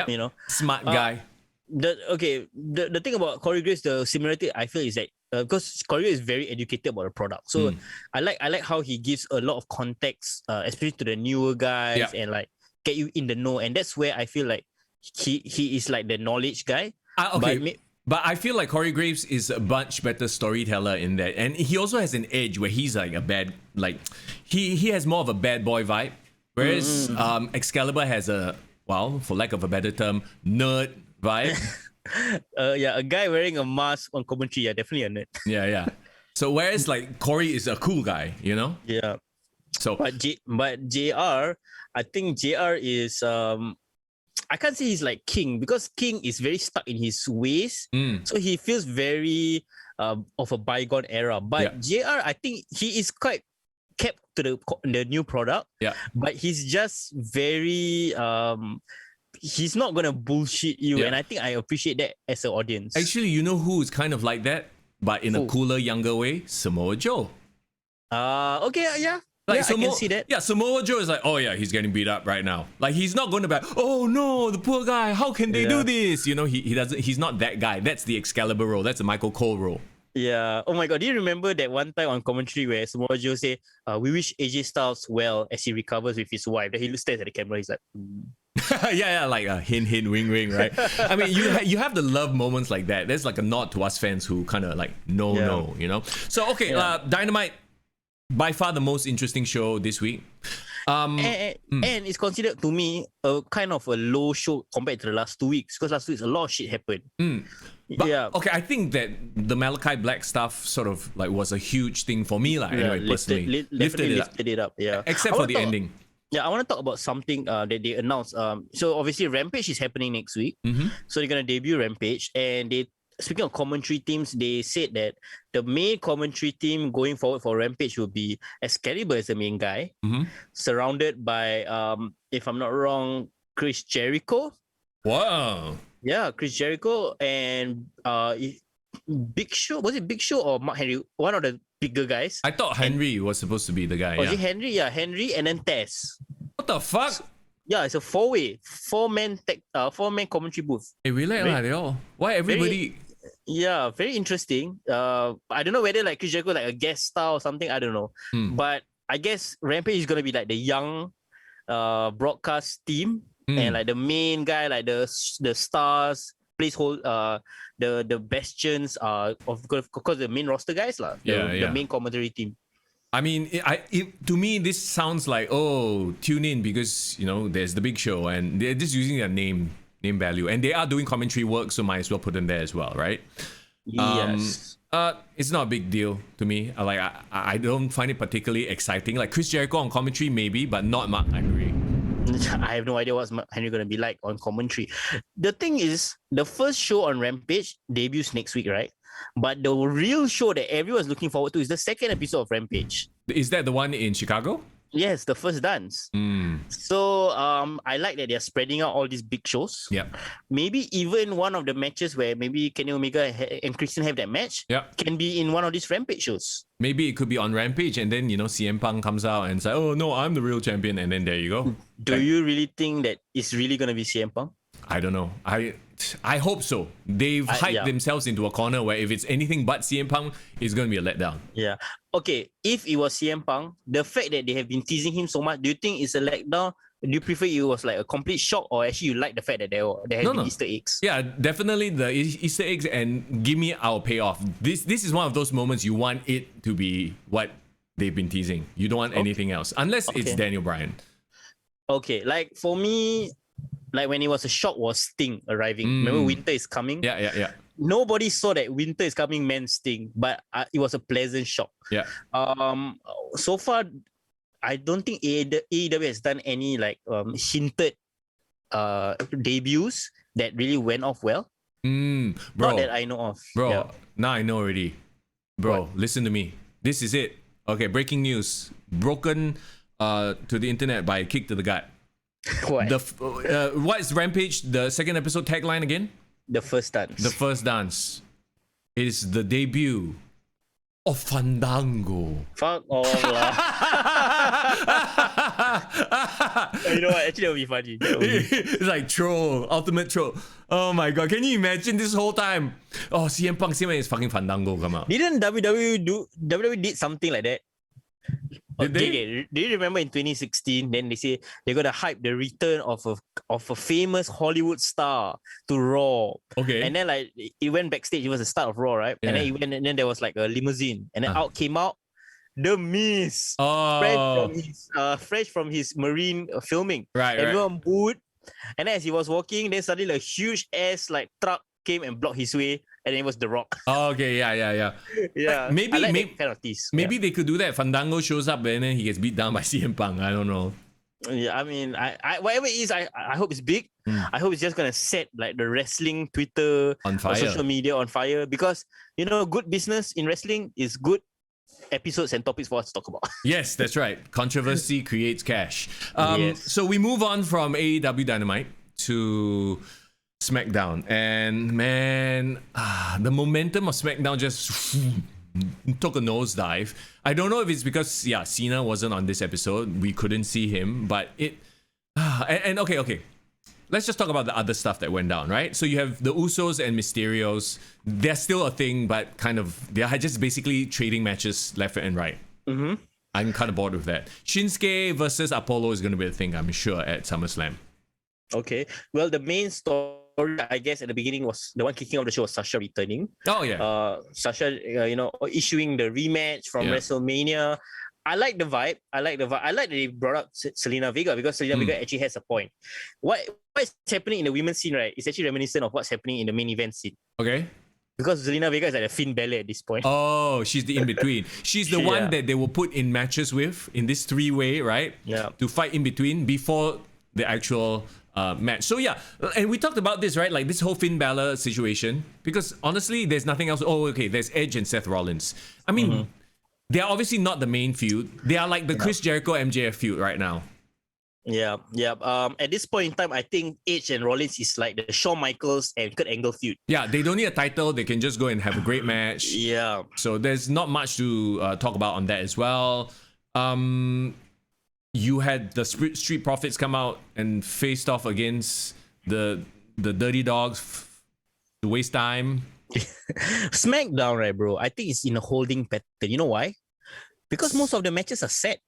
smart guy. The thing about Corey Graves, the similarity I feel is that because Corey Graves is very educated about the product, so I like how he gives a lot of context, especially to the newer guys, and like get you in the know, and that's where I feel like he is like the knowledge guy. But I feel like Corey Graves is a much better storyteller in that, and he also has an edge where he's like he has more of a bad boy vibe, whereas Excalibur has a, well, for lack of a better term, nerd vibe. A guy wearing a mask on commentary, definitely a nerd. Yeah. So whereas like Corey is a cool guy, Yeah. So, but JR, I think JR is I can't say he's like King, because King is very stuck in his ways, so he feels very of a bygone era. But JR, I think he is quite kept to the new product. Yeah. But he's just very he's not gonna bullshit you, and I think I appreciate that as an audience. Actually, you know who is kind of like that, but in a cooler, younger way? Samoa Joe. Okay, yeah. Like I can see that. Yeah, Samoa Joe is like, oh yeah, he's getting beat up right now. Like he's not going to be like, oh no, the poor guy, how can they do this? You know, he doesn't. He's not that guy. That's the Excalibur role. That's the Michael Cole role. Yeah. Oh my God. Do you remember that one time on commentary where Samoa Joe say, "We wish AJ Styles well as he recovers with his wife." Then he stares at the camera. He's like, yeah, like a hint, wing, right? I mean, you have the love moments like that. There's like a nod to us fans who kind of like, no, you know. So okay, Dynamite. By far the most interesting show this week. And it's considered to me a kind of a low show compared to the last 2 weeks, because last 2 weeks a lot of shit happened. But, okay, I think that the Malakai Black stuff sort of like was a huge thing for me, like anyway, personally. Lifted it up. Yeah. Except for the ending. Yeah, I want to talk about something that they announced. So obviously Rampage is happening next week. So they're gonna debut Rampage, and speaking of commentary teams, they said that the main commentary team going forward for Rampage will be Excalibur as the main guy, surrounded by, if I'm not wrong, Chris Jericho. Wow. Yeah, Chris Jericho and Big Show. Was it Big Show or Mark Henry? One of the bigger guys. I thought Henry was supposed to be the guy. Was it Henry? Yeah, Henry and then Tess. What the fuck? Yeah, it's a four-man commentary booth. Hey, relax, they all. Why everybody? Yeah, very interesting. I don't know whether like Chris Jericho like a guest star or something. I don't know. But I guess Rampage is gonna be like the young broadcast team, and like the main guy, like the stars, placehold, the bastions are of course the main roster guys lah. The main commentary team. I mean, to me, this sounds like, oh, tune in because, you know, there's the Big Show and they're just using their name value. And they are doing commentary work, so might as well put them there as well, right? Yes. It's not a big deal to me. I don't find it particularly exciting. Like Chris Jericho on commentary, maybe, but not Mark Henry. I have no idea what's Mark Henry going to be like on commentary. The thing is, the first show on Rampage debuts next week, right? But the real show that everyone's looking forward to is the second episode of Rampage. Is that the one in Chicago? Yes, the first dance. So I like that they're spreading out all these big shows. Yeah. Maybe even one of the matches where maybe Kenny Omega and Christian have that match can be in one of these Rampage shows. Maybe it could be on Rampage and then, you know, CM Punk comes out and says, oh no, I'm the real champion, and then there you go. Do you really think that it's really going to be CM Punk? I don't know. I hope so. They've hyped themselves into a corner where if it's anything but CM Punk, it's going to be a letdown. Yeah. Okay, if it was CM Punk, the fact that they have been teasing him so much, do you think it's a letdown? Do you prefer it was like a complete shock, or actually you like the fact that there have been Easter eggs? Yeah, definitely the Easter eggs, and give me our payoff. This is one of those moments you want it to be what they've been teasing. You don't want anything else, unless it's Daniel Bryan. Okay, like for me, like when it was a shock was Sting arriving. Remember Winter is coming? Yeah. Nobody saw that Winter is coming meant Sting, but it was a pleasant shock. Yeah. So far, I don't think AEW has done any like hinted debuts that really went off well. Bro, not that I know of. Bro, now I know already. Bro, listen to me. This is it. Okay, breaking news. Broken to the internet by a kick to the gut. What? What is Rampage, the second episode tagline again? The first dance. The first dance. It is the debut of Fandango. Fuck off lah. You know what? Actually, that would be funny. It's like troll, ultimate troll. Oh my god, can you imagine this whole time? Oh, CM Punk, CM is fucking Fandango come out. Didn't WWE did something like that? Did they? Okay. Do you remember in 2016? Then they say they're gonna hype the return of a famous Hollywood star to Raw. Okay. And then like it went backstage. It was the start of Raw, right? Yeah. And then it went, and then there was like a limousine, and then out came The Miz. Oh. Fresh from his marine filming. Right. Everyone booed, and then as he was walking, then suddenly a huge ass like truck came and blocked his way, and it was The Rock. Oh, okay, yeah. Yeah, Maybe- I like maybe- that kind of tease. Maybe they could do that. Fandango shows up and then he gets beat down by CM Punk. I don't know. Yeah, I mean, I whatever it is, I hope it's big. I hope it's just gonna set like the wrestling Twitter On or fire. social media on fire, because good business in wrestling is good episodes and topics for us to talk about. Yes, that's right. Controversy creates cash. Yes. So we move on from AEW Dynamite to SmackDown. And man, the momentum of SmackDown just took a nosedive. I don't know if it's because, Cena wasn't on this episode. We couldn't see him, but it... And okay. Let's just talk about the other stuff that went down, right? So you have the Usos and Mysterios. They're still a thing, but kind of... They're just basically trading matches left and right. Mm-hmm. I'm kind of bored with that. Shinsuke versus Apollo is going to be a thing, I'm sure, at SummerSlam. Okay. Well, the main story, I guess, at the beginning was the one kicking off the show was Sasha returning. Oh, yeah. Sasha, issuing the rematch from WrestleMania. I like the vibe. I like that they brought up Selena Vega, because Selena Vega actually has a point. What's happening in the women's scene, right? It's actually reminiscent of what's happening in the main event scene. Okay. Because Selena Vega is like a Finn Balor at this point. Oh, she's the in-between. She's the one that they will put in matches with in this three-way, right? Yeah. To fight in between before the actual match. So yeah, and we talked about this, right? Like this whole Finn Balor situation. Because honestly, there's nothing else. Oh, okay, there's Edge and Seth Rollins. I mean, they are obviously not the main feud. They are like the Chris Jericho MJF feud right now. Yeah. At this point in time, I think Edge and Rollins is like the Shawn Michaels and Kurt Angle feud. Yeah, they don't need a title. They can just go and have a great match. Yeah. So there's not much to talk about on that as well. You had the Street Profits come out and faced off against the Dirty Dogs to waste time. SmackDown, right, bro? I think it's in a holding pattern. You know why? Because most of the matches are set.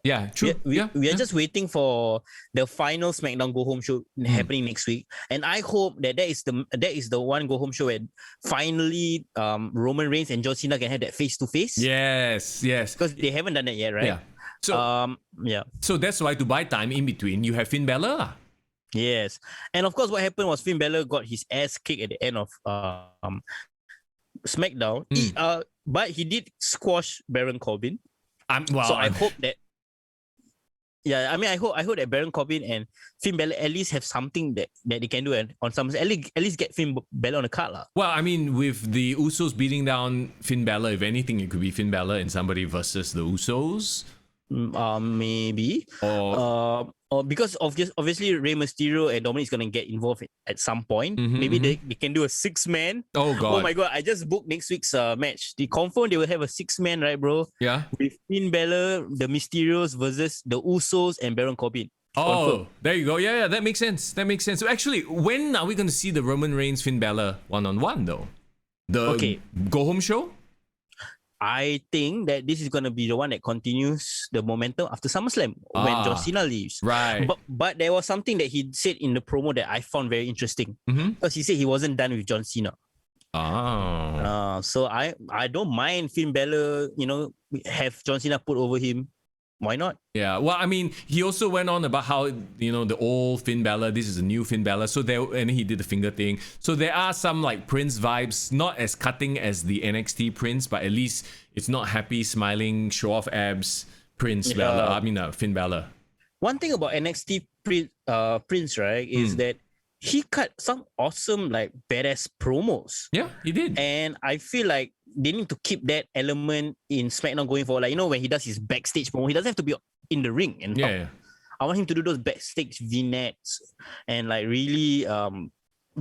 Yeah, true. We are just waiting for the final SmackDown Go Home show happening next week, and I hope that that is the one Go Home show where finally Roman Reigns and John Cena can have that face to face. Yes. Because they haven't done that yet, right? Yeah. So So that's why to buy time in between, you have Finn Balor. Yes, and of course, what happened was Finn Balor got his ass kicked at the end of SmackDown. But he did squash Baron Corbin. So I hope that. Yeah, I mean, I hope that Baron Corbin and Finn Balor at least have something that they can do on some at least get Finn Balor on the card lah. Well, I mean, with the Usos beating down Finn Balor, if anything, it could be Finn Balor and somebody versus the Usos. Maybe. Or because obviously Rey Mysterio and Dominic is gonna get involved at some point. Maybe they can do a 6-man. Oh god. Oh my god! I just booked next week's match. They confirmed they will have a 6-man, right, bro? Yeah. With Finn Balor, the Mysterios versus the Usos and Baron Corbin. Oh, Confirmed. there you go. Yeah, that makes sense. So actually, when are we going to see the Roman Reigns Finn Balor one-on-one though? The Go Home show? I think that this is going to be the one that continues the momentum after SummerSlam when John Cena leaves. Right. But there was something that he said in the promo that I found very interesting. Because he said he wasn't done with John Cena. So I don't mind Finn Balor, have John Cena put over him. Why not? Yeah, well, I mean, he also went on about how, the old Finn Balor, this is a new Finn Balor. So and he did the finger thing. So there are some like Prince vibes, not as cutting as the NXT Prince, but at least it's not happy, smiling, show off abs Prince Balor. I mean, Finn Balor. One thing about NXT Prince, right, is that he cut some awesome, like, badass promos. Yeah, he did. And I feel like they need to keep that element in SmackDown going forward. Like, when he does his backstage promo, he doesn't have to be in the ring and talk. Yeah. I want him to do those backstage vignettes and like really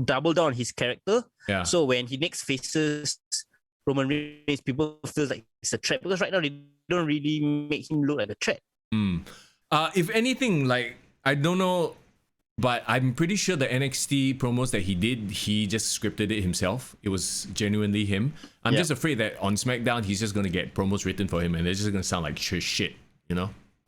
double down on his character. Yeah. So when he next faces Roman Reigns, people feel like it's a threat, because right now they don't really make him look like a threat. If anything, like, I don't know, but I'm pretty sure the NXT promos that he did, he just scripted it himself. It was genuinely him. I'm just afraid that on SmackDown, he's just going to get promos written for him and they're just going to sound like shit,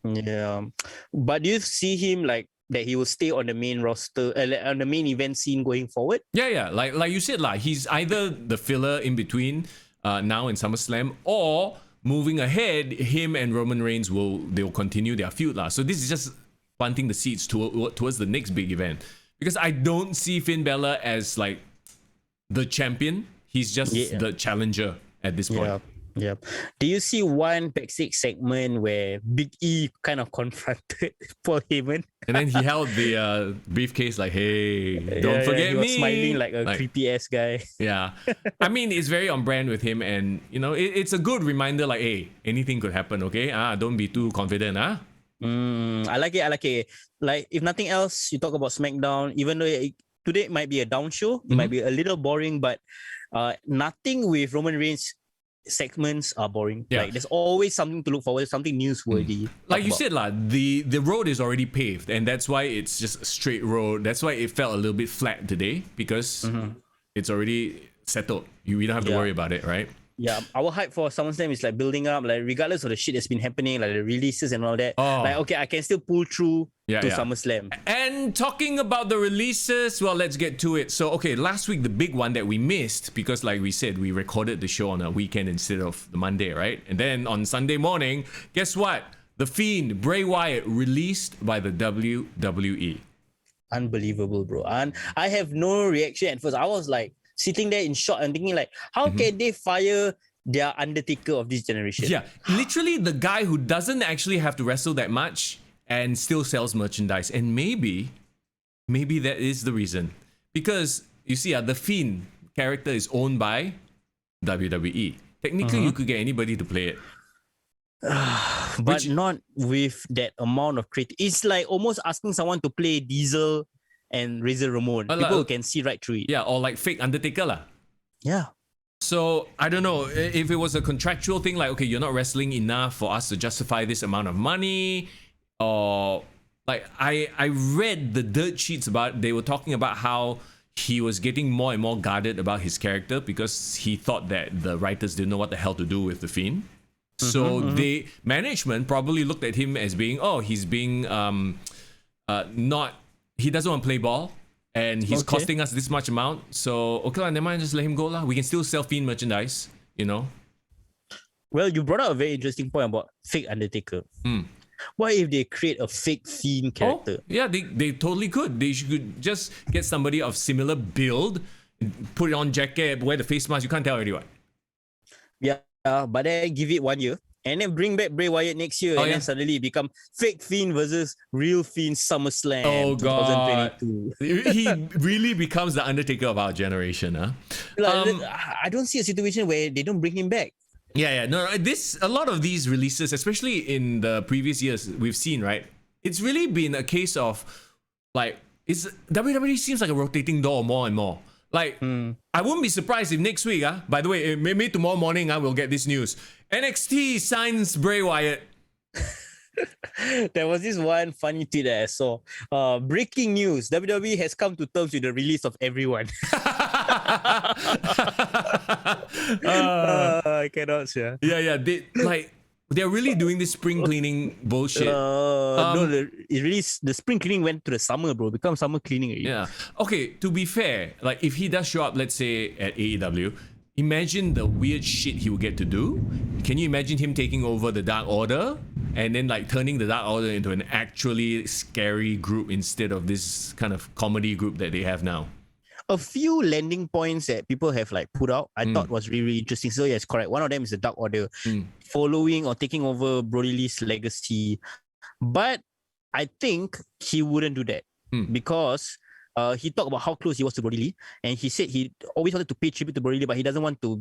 Yeah. But do you see him like that he will stay on the main roster, on the main event scene going forward? Yeah. Like you said, he's either the filler in between now in SummerSlam, or moving ahead, him and Roman Reigns they'll continue their feud. So this is just planting the seeds towards the next big event. Because I don't see Finn Balor as like the champion. He's just the challenger at this point. Yeah. Do you see one backstage segment where Big E kind of confronted Paul Heyman? And then he held the briefcase like, hey, don't forget he me. was smiling like a creepy ass guy. Yeah. I mean, it's very on brand with him. And, you know, it's a good reminder like, hey, anything could happen, okay? Don't be too confident, I like it. Like, if nothing else, you talk about SmackDown, even though today it might be a down show, it might be a little boring, but nothing with Roman Reigns segments are boring. Like, there's always something to look forward to, something newsworthy. Like you said, the road is already paved, and that's why it's just a straight road. That's why it felt a little bit flat today, because it's already settled. We don't have to worry about it, right? Yeah, our hype for SummerSlam is like building up, like regardless of the shit that's been happening, like the releases and all that. Like, okay, I can still pull through to SummerSlam. And talking about the releases, well, let's get to it. So, okay, last week, the big one that we missed, because like we said, we recorded the show on a weekend instead of the Monday, right? And then on Sunday morning, guess what? The Fiend, Bray Wyatt, released by the WWE. Unbelievable, bro. And I have no reaction at first. I was like, sitting there in shock and thinking like, how can they fire their Undertaker of this generation? Yeah, literally the guy who doesn't actually have to wrestle that much and still sells merchandise. And maybe that is the reason. Because you see, the Fiend character is owned by WWE. Technically, you could get anybody to play it. But not with that amount of creativity. It's like almost asking someone to play Diesel and Razor Ramon. People who can see right through it. Yeah, or like fake Undertaker lah. Yeah. So, I don't know, if it was a contractual thing, like, okay, you're not wrestling enough for us to justify this amount of money, or like, I read the dirt sheets about, they were talking about how he was getting more and more guarded about his character because he thought that the writers didn't know what the hell to do with the Fiend. So management probably looked at him as being, he's being not, he doesn't want to play ball, and he's costing us this much amount. So, okay, never mind, just let him go lah. We can still sell Fiend merchandise, you know? Well, you brought up a very interesting point about fake Undertaker. What if they create a fake Fiend character? Yeah, they totally could. They should just get somebody of similar build, put it on jacket, wear the face mask. You can't tell anyone. Yeah, but then give it 1 year. And then bring back Bray Wyatt next year, and then suddenly become fake Fiend versus real Fiend SummerSlam. Oh god, 2022. He really becomes the Undertaker of our generation, huh? I don't see a situation where they don't bring him back. Yeah. No, a lot of these releases, especially in the previous years, we've seen, right? It's really been a case of like, WWE seems like a rotating door more and more. Like, I wouldn't be surprised if next week, by the way, maybe tomorrow morning, we'll get this news. NXT signs Bray Wyatt. There was this one funny tweet that I saw. Breaking news. WWE has come to terms with the release of everyone. I cannot, sir. Yeah. They're really doing this spring cleaning bullshit. No, the spring cleaning went to the summer, bro. Become summer cleaning already. Yeah. Okay, to be fair, like if he does show up, let's say at AEW, imagine the weird shit he would get to do. Can you imagine him taking over the Dark Order and then like turning the Dark Order into an actually scary group instead of this kind of comedy group that they have now? A few landing points that people have like put out, I thought was really, really interesting. So yes, correct. One of them is the Dark Order following or taking over Brody Lee's legacy. But I think he wouldn't do that because he talked about how close he was to Brody Lee, and he said he always wanted to pay tribute to Brody Lee, but he doesn't want to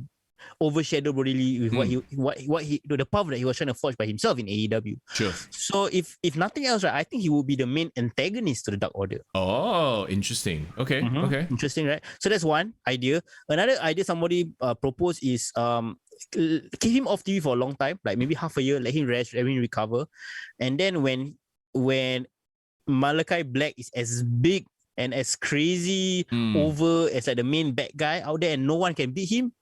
overshadow Brody Lee with what he the path that he was trying to forge by himself in AEW. Sure. So if nothing else, right, I think he would be the main antagonist to the Dark Order. Oh, interesting. Okay. Okay. Interesting, right? So that's one idea. Another idea somebody proposed is keep him off TV for a long time, like maybe half a year, let him rest, let him recover, and then when Malakai Black is as big and as crazy over as like the main bad guy out there and no one can beat him,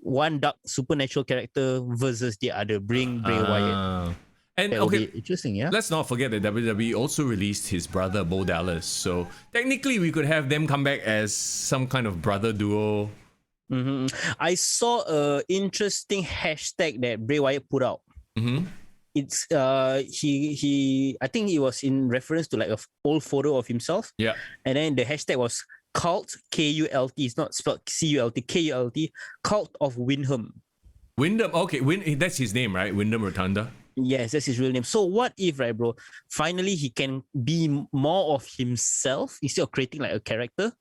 one dark supernatural character versus the other. Bring Bray Wyatt. And that okay, interesting, yeah. Let's not forget that WWE also released his brother Bo Dallas. So technically, we could have them come back as some kind of brother duo. I saw a interesting hashtag that Bray Wyatt put out. It's he I think it was in reference to like a old photo of himself. Yeah. And then the hashtag was Cult, K-U-L-T. It's not spelled C-U-L-T, K-U-L-T. Cult of Windham. Wyndham. Okay, that's his name, right? Wyndham Rotunda. Yes, that's his real name. So what if, right, bro, finally he can be more of himself instead of creating like a character,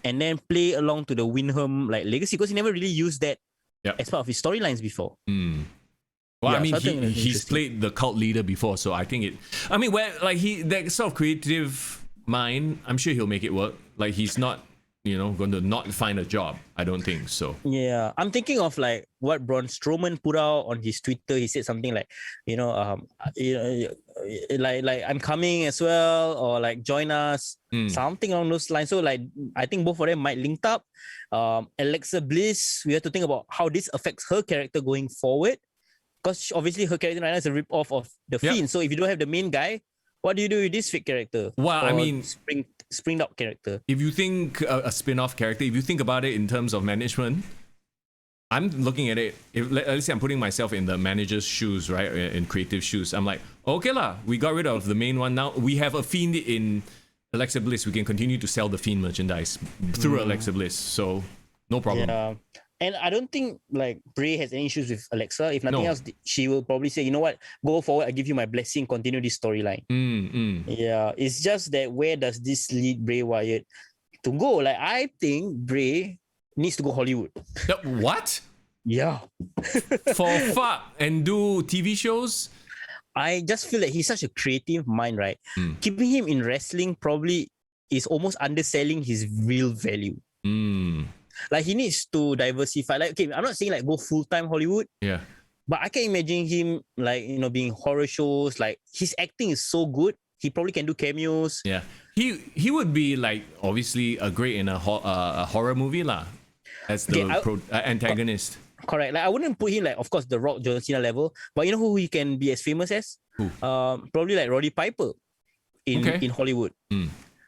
and then play along to the Windham like legacy, because he never really used that as part of his storylines before. Well, Yeah, I mean, so I think that's he's interesting. played the cult leader before, so I think where like that sort of creative mind, I'm sure he'll make it work. Like he's not, going to not find a job. I don't think so. Yeah, I'm thinking of like what Braun Strowman put out on his Twitter. He said something like, like I'm coming as well, or like join us, something along those lines. So like I think both of them might link up. Alexa Bliss, we have to think about how this affects her character going forward, because obviously her character right now is a rip-off of the Fiend. So if you don't have the main guy, what do you do with this fake character? Well, I Or mean, springed up character. if you think a spin-off character, if you think about it in terms of management, I'm looking at it. Let's say I'm putting myself in the manager's shoes, right? In creative shoes. I'm like, okay lah, we got rid of the main one now. We have a Fiend in Alexa Bliss. We can continue to sell the Fiend merchandise through Alexa Bliss. So no problem. Yeah. And I don't think like Bray has any issues with Alexa. If nothing else, she will probably say, you know what, go forward, I give you my blessing, continue this storyline. Yeah, it's just that where does this lead Bray Wyatt to go? Like, I think Bray needs to go Hollywood. What? Yeah. For fuck, and do TV shows? I just feel that he's such a creative mind, right? Keeping him in wrestling probably is almost underselling his real value. Like he needs to diversify. Like, okay, I'm not saying like go full-time Hollywood. Yeah. But I can imagine him like, being horror shows. Like his acting is so good. He probably can do cameos. Yeah. He would be like obviously a great in a horror movie lah. As the antagonist. Correct. Like I wouldn't put him like, of course, the Rock, John Cena level. But you know who he can be as famous as? Who? Probably like Roddy Piper in Hollywood.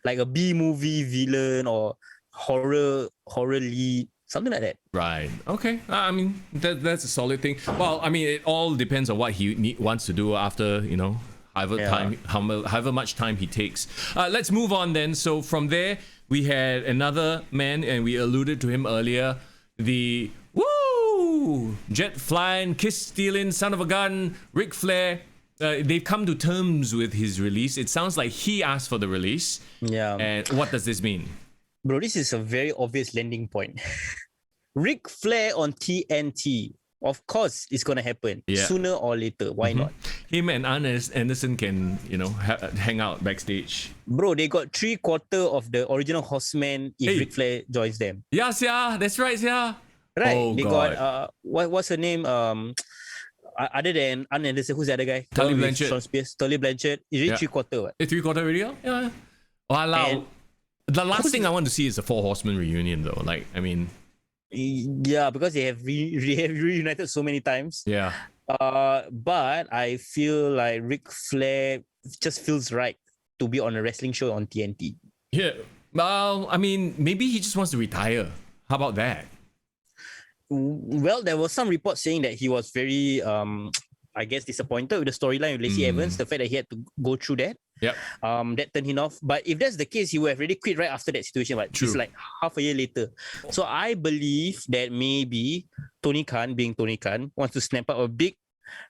Like a B movie villain or horror lead, something like that. Right. Okay. I mean, that's a solid thing. Well, I mean, it all depends on what he wants to do after, however much time he takes. Let's move on then. So from there, we had another man, and we alluded to him earlier, the jet flying, kiss stealing, son of a gun, Ric Flair. They've come to terms with his release. It sounds like he asked for the release. Yeah. And what does this mean? Bro, this is a very obvious landing point. Ric Flair on TNT. Of course, it's going to happen sooner or later. Why not? Him and Arn Anderson can, hang out backstage. Bro, they got 3/4 of the original Horsemen if Ric Flair joins them. Yeah, that's right, yeah. Right. Oh, they God. got, what's her name? Other than Arn Anderson, who's the other guy? Tully Blanchard. Sean Spears. Tully Blanchard. Is it 3/4? What? 3/4 already? Yeah. Wow. The last thing I want to see is the Four Horsemen reunion, though. Like, I mean, yeah, because they have reunited so many times. Yeah. But I feel like Ric Flair just feels right to be on a wrestling show on TNT. Yeah. Well, I mean, maybe he just wants to retire. How about that? Well, there was some reports saying that he was very, I guess, disappointed with the storyline with Lacey Evans, the fact that he had to go through that. Yep. That turned him off. But if that's the case, he would have already quit right after that situation. But it's like half a year later. So I believe that maybe Tony Khan, being Tony Khan, wants to snap up a big,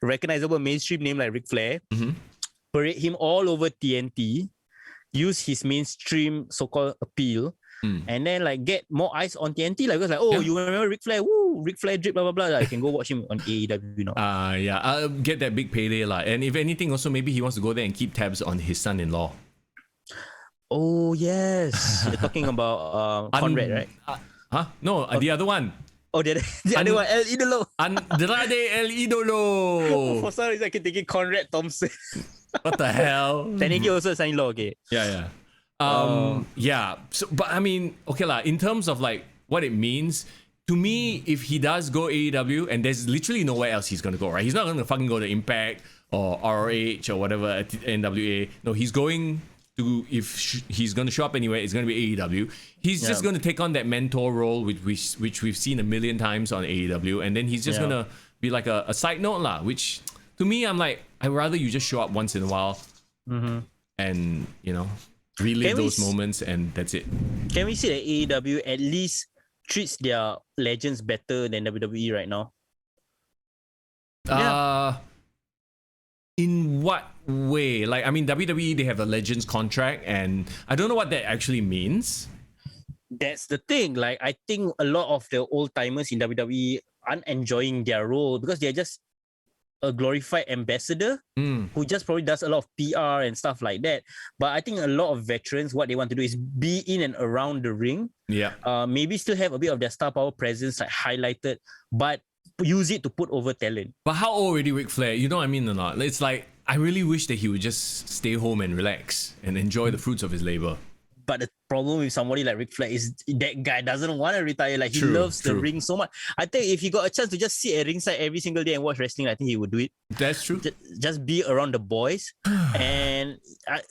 recognizable mainstream name like Ric Flair, parade him all over TNT, use his mainstream so-called appeal, and then like get more eyes on TNT. Like, because like, you remember Ric Flair? Woo, Ric Flair drip, blah, blah, blah. Like, I can go watch him on AEW now. Yeah, I'll get that big payday lah. And if anything, also maybe he wants to go there and keep tabs on his son-in-law. Oh, yes. You're talking about Conrad, right? No, the other one. Oh, the other one, El Idolo. Andrade El Idolo. For some reason, I keep thinking Conrad Thompson. What the hell? Technically also son-in-law, okay. Yeah. Yeah. So, but I mean, okay lah. In terms of like what it means, to me, if he does go AEW, and there's literally nowhere else he's gonna go, right? He's not gonna fucking go to Impact or ROH or whatever at NWA. No, he's going to, if he's gonna show up anywhere, it's gonna be AEW. He's just gonna take on that mentor role, which we've seen a million times on AEW, and then he's just gonna be like a side note lah. Which to me, I'm like, I'd rather you just show up once in a while, and relive those moments, and that's it. Can we say that AEW at least treats their legends better than WWE right now? In what way? Like, I mean, WWE, they have a Legends contract, and I don't know what that actually means. That's the thing. Like, I think a lot of the old timers in WWE aren't enjoying their role because they're just a glorified ambassador who just probably does a lot of PR and stuff like that. But I think a lot of veterans, what they want to do is be in and around the ring. Yeah. Maybe still have a bit of their star power presence like highlighted, but use it to put over talent. But how old already Ric Flair? You know what I mean or not? It's like, I really wish that he would just stay home and relax and enjoy the fruits of his labor. But the problem with somebody like Ric Flair is that guy doesn't want to retire. Like, he True, loves the true. ring so much. I think if he got a chance to just sit at ringside every single day and watch wrestling, I think he would do it. That's true. Just be around the boys. And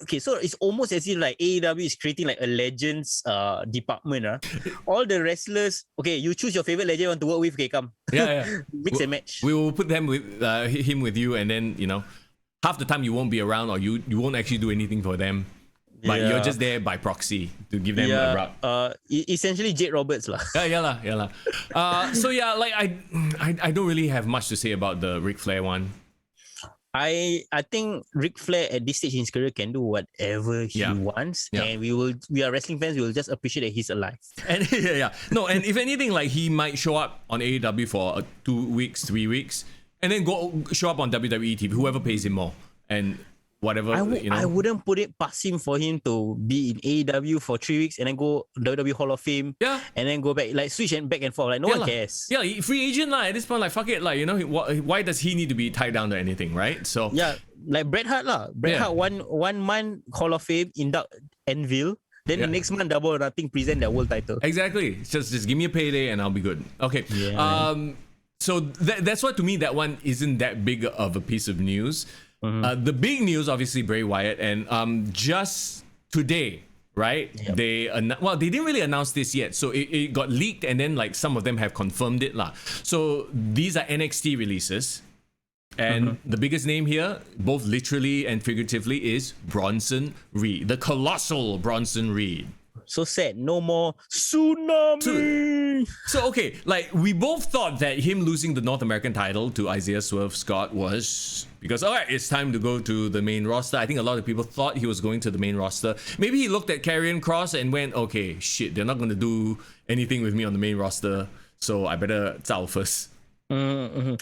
okay, so it's almost as if like AEW is creating like a legends department. All the wrestlers, okay, you choose your favorite legend you want to work with. Okay, come. Yeah. Mix and match. We will put them with him with you, and then, you know, half the time you won't be around, or you won't actually do anything for them. But you're just there by proxy to give them a rub. Essentially Jade Roberts lah. Yeah. So yeah, like I don't really have much to say about the Ric Flair one. I think Ric Flair at this stage in his career can do whatever he wants, and we are wrestling fans. We will just appreciate that he's alive. And no, and if anything, like, he might show up on AEW for 2 weeks, 3 weeks, and then show up on WWE TV, whoever pays him more, and whatever. I wouldn't put it past him for him to be in AEW for 3 weeks and then go WWE Hall of Fame. Yeah. And then go back, like, switch and back and forth. Like, no one cares. Yeah, free agent lah. At this point, like, fuck it, like, you know, why does he need to be tied down to anything, right? So yeah, like Bret Hart lah. Bret Hart one month Hall of Fame induct Anvil. Then the next month double or nothing present their world title. Exactly. Just give me a payday and I'll be good. Okay. Yeah. So that's why, to me, that one isn't that big of a piece of news. The big news, obviously, Bray Wyatt, and just today, right? Yep. They didn't really announce this yet, so it got leaked, and then like some of them have confirmed it lah. So these are NXT releases, and the biggest name here, both literally and figuratively, is Bronson Reed, the colossal Bronson Reed. So sad. No more tsunami. So, okay, like, we both thought that him losing the North American title to Isaiah Swerve Scott was because, all right, it's time to go to the main roster. I think a lot of people thought he was going to the main roster. Maybe he looked at Karrion Kross and went, okay, shit, they're not going to do anything with me on the main roster, so I better zao first. And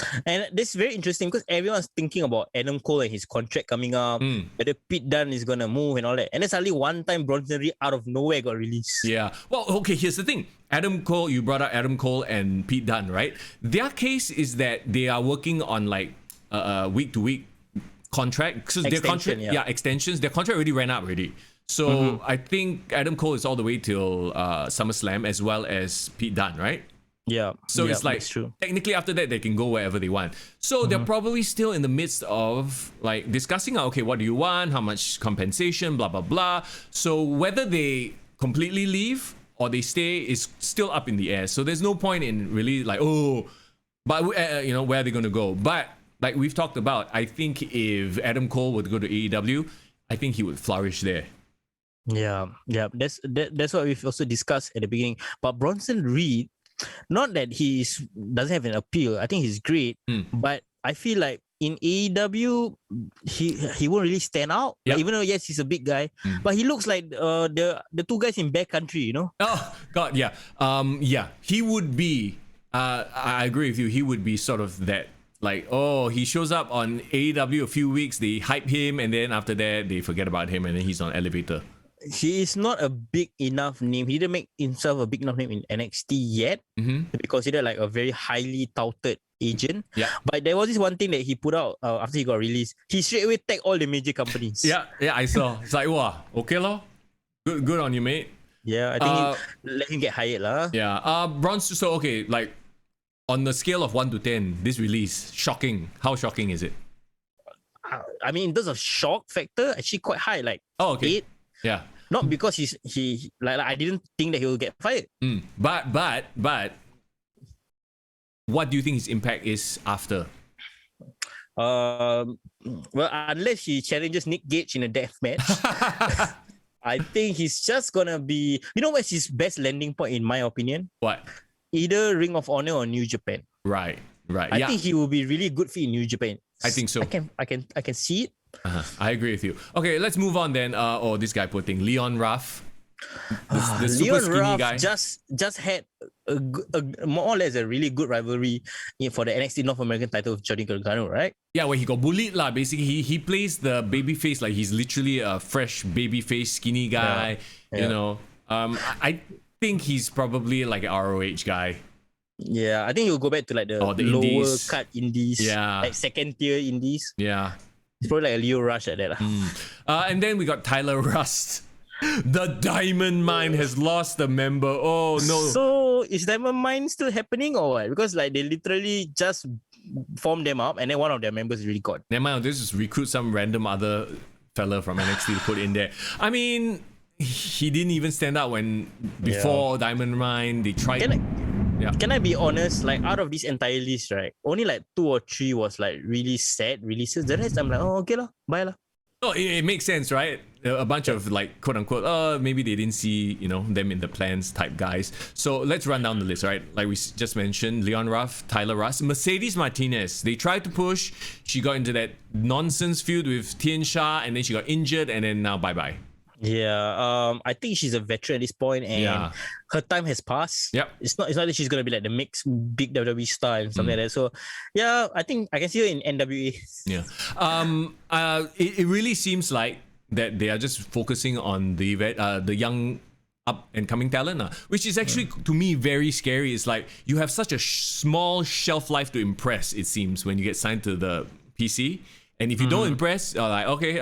this is very interesting because everyone's thinking about Adam Cole and his contract coming up, whether Pete Dunne is gonna move and all that. And then suddenly one time Bronson Reed out of nowhere got released. Yeah. Well, okay, here's the thing. Adam Cole, you brought up Adam Cole and Pete Dunne, right? Their case is that they are working on like week-to-week contract. So their contract, extensions. Their contract already ran out already. So I think Adam Cole is all the way till SummerSlam, as well as Pete Dunne, right? Yeah. So it's like, technically after that, they can go wherever they want. So they're probably still in the midst of like discussing, okay, what do you want? How much compensation? Blah, blah, blah. So whether they completely leave or they stay is still up in the air. So there's no point in really like, but you know, where are they going to go? But like we've talked about, I think if Adam Cole were to go to AEW, I think he would flourish there. Yeah. That's what we've also discussed at the beginning. But Bronson Reed, not that he doesn't have an appeal. I think he's great, but I feel like in AEW he won't really stand out. Yep. Like, even though yes, he's a big guy, but he looks like the two guys in Bear Country, you know. Oh God, yeah, he would be. I agree with you. He would be sort of that. Like, he shows up on AEW a few weeks, they hype him, and then after that they forget about him, and then he's on elevator. He is not a big enough name. He didn't make himself a big enough name in NXT yet to be considered like a very highly touted agent. Yeah. But there was this one thing that he put out after he got released. He straight away tagged all the major companies. Yeah, I saw. It's like, wow, okay lor. Good on you, mate. Yeah, I think let him get hired lah. Yeah. Bronson. So okay, like on the scale of 1 to 10, this release, shocking. How shocking is it? I mean, in terms of shock factor, actually quite high. Like 8. Yeah. Not because he I didn't think that he will get fired. But what do you think his impact is after? Well, unless he challenges Nick Gage in a death match, I think he's just gonna be. You know what's his best landing point in my opinion? What? Either Ring of Honor or New Japan. Right. I think he will be really good fit in New Japan. I think so. I can see it. I agree with you. Okay, let's move on then. This guy poor thing, Leon Ruff. The super Leon skinny Ruff guy. just had a more or less a really good rivalry for the NXT North American title with Johnny Gargano, right? Yeah, where he got bullied lah. Basically, he plays the babyface like he's literally a fresh babyface skinny guy. Yeah. You know, I think he's probably like an ROH guy. Yeah, I think he'll go back to like the lower indies. cut indies, like second tier indies. Yeah, it's probably like a Leo Rush at that. And then we got Tyler Rust. The Diamond Mine has lost a member. Oh no! So is Diamond Mine still happening or what? Because like they literally just formed them up, and then one of their members really got. Never mind. This is recruit some random other fella from NXT to put in there. I mean, he didn't even stand out when before Diamond Mine they tried. Can I be honest? Like out of this entire list, right? Only like 2 or 3 was like really sad releases. The rest, I'm like, oh okay lah, bye lah. No, it makes sense, right? A bunch of like quote unquote, maybe they didn't see them in the plans type guys. So let's run down the list, right? Like we just mentioned, Leon Ruff, Tyler Rust, Mercedes Martinez. They tried to push. She got into that nonsense feud with Tien Sha, and then she got injured, and then now bye bye. Yeah, I think she's a veteran at this point, and her time has passed. Yep. It's not that she's gonna be like the next big WWE star and something like that. So yeah, I think I can see her in NWA. Yeah. It really seems like that they are just focusing on the young up and coming talent, which is actually to me very scary. It's like you have such a small shelf life to impress. It seems when you get signed to the PC. And if you don't impress, like, okay,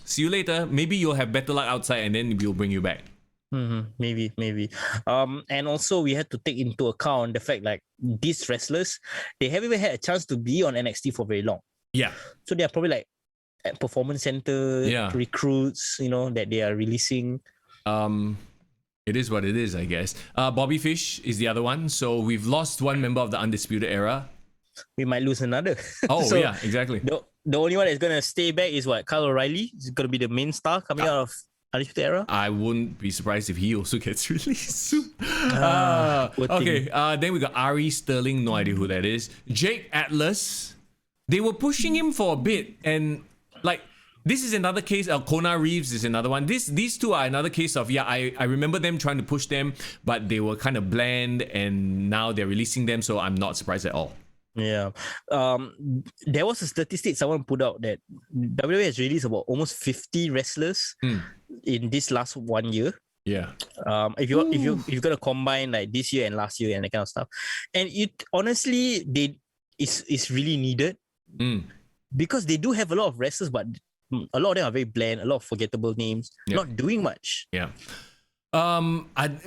see you later. Maybe you'll have better luck outside and then we'll bring you back. Maybe. And also we had to take into account the fact like these wrestlers, they haven't even had a chance to be on NXT for very long. Yeah. So they are probably like at performance center recruits, that they are releasing. It is what it is, I guess. Bobby Fish is the other one. So we've lost one member of the Undisputed Era. We might lose another. Oh, so yeah, exactly. The only one that's going to stay back is what? Kyle O'Reilly is going to be the main star coming out of Undisputed Era. I wouldn't be surprised if he also gets released soon. Okay, then we got Ari Sterling, no idea who that is. Jake Atlas. They were pushing him for a bit, and like this is another case. Kona Reeves is another one. These two are another case of I remember them trying to push them, but they were kind of bland, and now they're releasing them, so I'm not surprised at all. Yeah. There was a statistic someone put out that WWE has released about almost 50 wrestlers in this last 1 year. Yeah. If you're gonna combine like this year and last year and that kind of stuff, and it honestly it's really needed because they do have a lot of wrestlers, but a lot of them are very bland, a lot of forgettable names, not doing much. Yeah.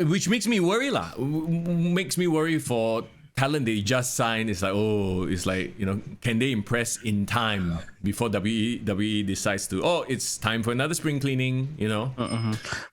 Which makes me worry lah. Makes me worry for talent they just signed. It's like, can they impress in time before WWE decides to, it's time for another spring cleaning,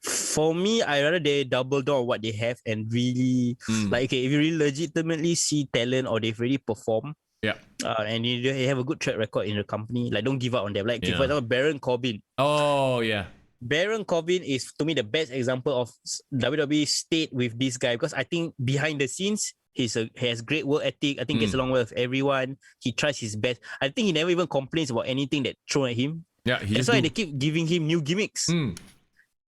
For me, I rather they double down on what they have and really, if you really legitimately see talent or they've really performed, and they have a good track record in the company, like don't give up on them. Like, for example, Baron Corbin. Oh, yeah. Baron Corbin is, to me, the best example of WWE stayed with this guy because I think behind the scenes, he has great work ethic. I think gets along well with everyone. He tries his best. I think he never even complains about anything that's thrown at him. Yeah, that's why they keep giving him new gimmicks.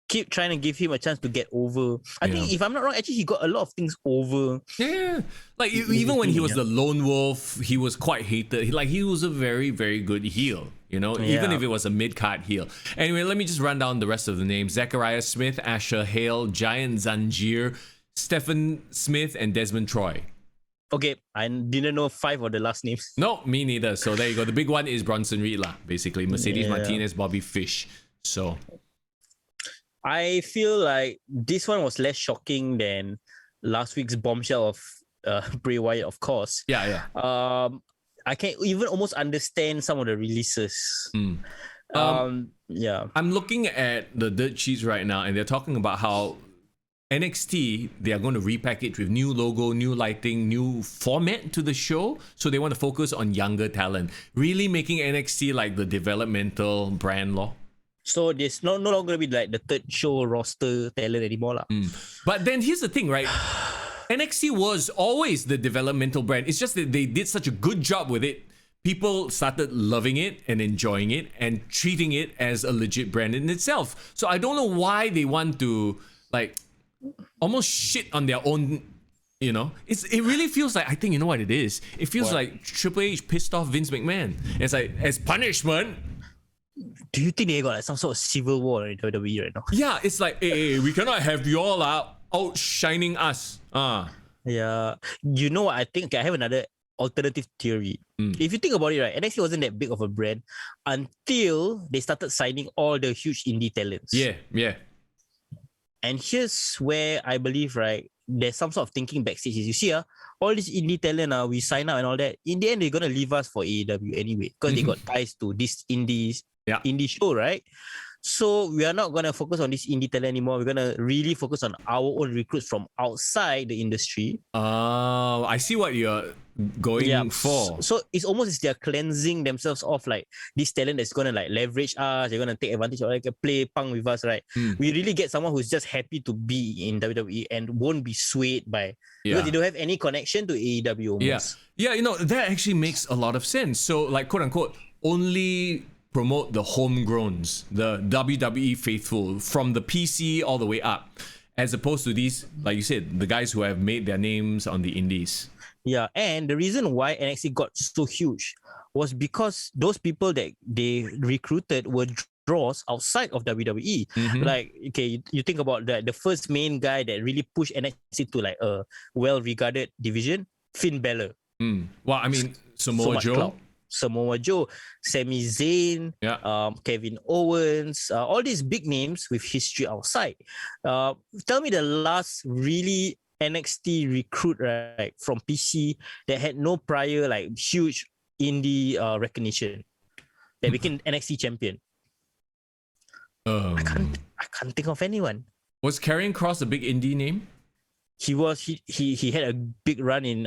Keep trying to give him a chance to get over. I think, if I'm not wrong, actually he got a lot of things over. Yeah, like even when he was the lone wolf, he was quite hated. He was a very, very good heel. Even if it was a mid-card heel. Anyway, let me just run down the rest of the names: Zachariah Smith, Asher Hale, Giant Zanjeer, Stephen Smith, and Desmond Troy. Okay, I didn't know 5 of the last names. No, me neither. So there you go. The big one is Bronson Reed lah, basically. Mercedes Martinez, Bobby Fish. So I feel like this one was less shocking than last week's bombshell of Bray Wyatt, of course. Yeah. I can even almost understand some of the releases. I'm looking at the dirt sheets right now, and they're talking about how NXT, they are going to repackage with new logo, new lighting, new format to the show. So they want to focus on younger talent, really making NXT like the developmental brand law. So there's no longer be like the third show roster talent anymore lah. But then here's the thing, right? NXT was always the developmental brand. It's just that they did such a good job with it. People started loving it and enjoying it and treating it as a legit brand in itself. So I don't know why they want to like almost shit on their own. You know, it really feels like, I think you know what it is. It feels like Triple H pissed off Vince McMahon. It's like, as punishment. Do you think they got like some sort of civil war in WWE right now? Yeah, it's like, hey, we cannot have you all outshining us. Yeah. You know what? I think I have another alternative theory. If you think about it, right, NXT wasn't that big of a brand until they started signing all the huge indie talents. Yeah. And here's where I believe, right, there's some sort of thinking backstage. Is you see, all this indie talent, we sign up and all that. In the end, they're gonna leave us for AEW anyway because they got ties to this indie show, right? So we are not gonna focus on this indie talent anymore. We're gonna really focus on our own recruits from outside the industry. Oh, I see what you're going for. So it's almost as they're cleansing themselves of like this talent that's gonna like leverage us. They're gonna take advantage of like play punk with us, right? We really get someone who's just happy to be in WWE and won't be swayed by because they don't have any connection to AEW almost. Yeah, you know, that actually makes a lot of sense. So like quote unquote, only promote the homegrowns, the WWE faithful from the PC all the way up, as opposed to these, like you said, the guys who have made their names on the indies. Yeah, and the reason why NXT got so huge was because those people that they recruited were draws outside of WWE. Like, okay, you think about the first main guy that really pushed NXT to like a well-regarded division, Finn Balor. Well, I mean, Samoa Joe, Sami Zayn, Kevin Owens, all these big names with history outside. Tell me the last really NXT recruit, right, from PC that had no prior like huge indie recognition that became NXT champion. I can't think of anyone. Was Karrion Kross a big indie name? He had a big run in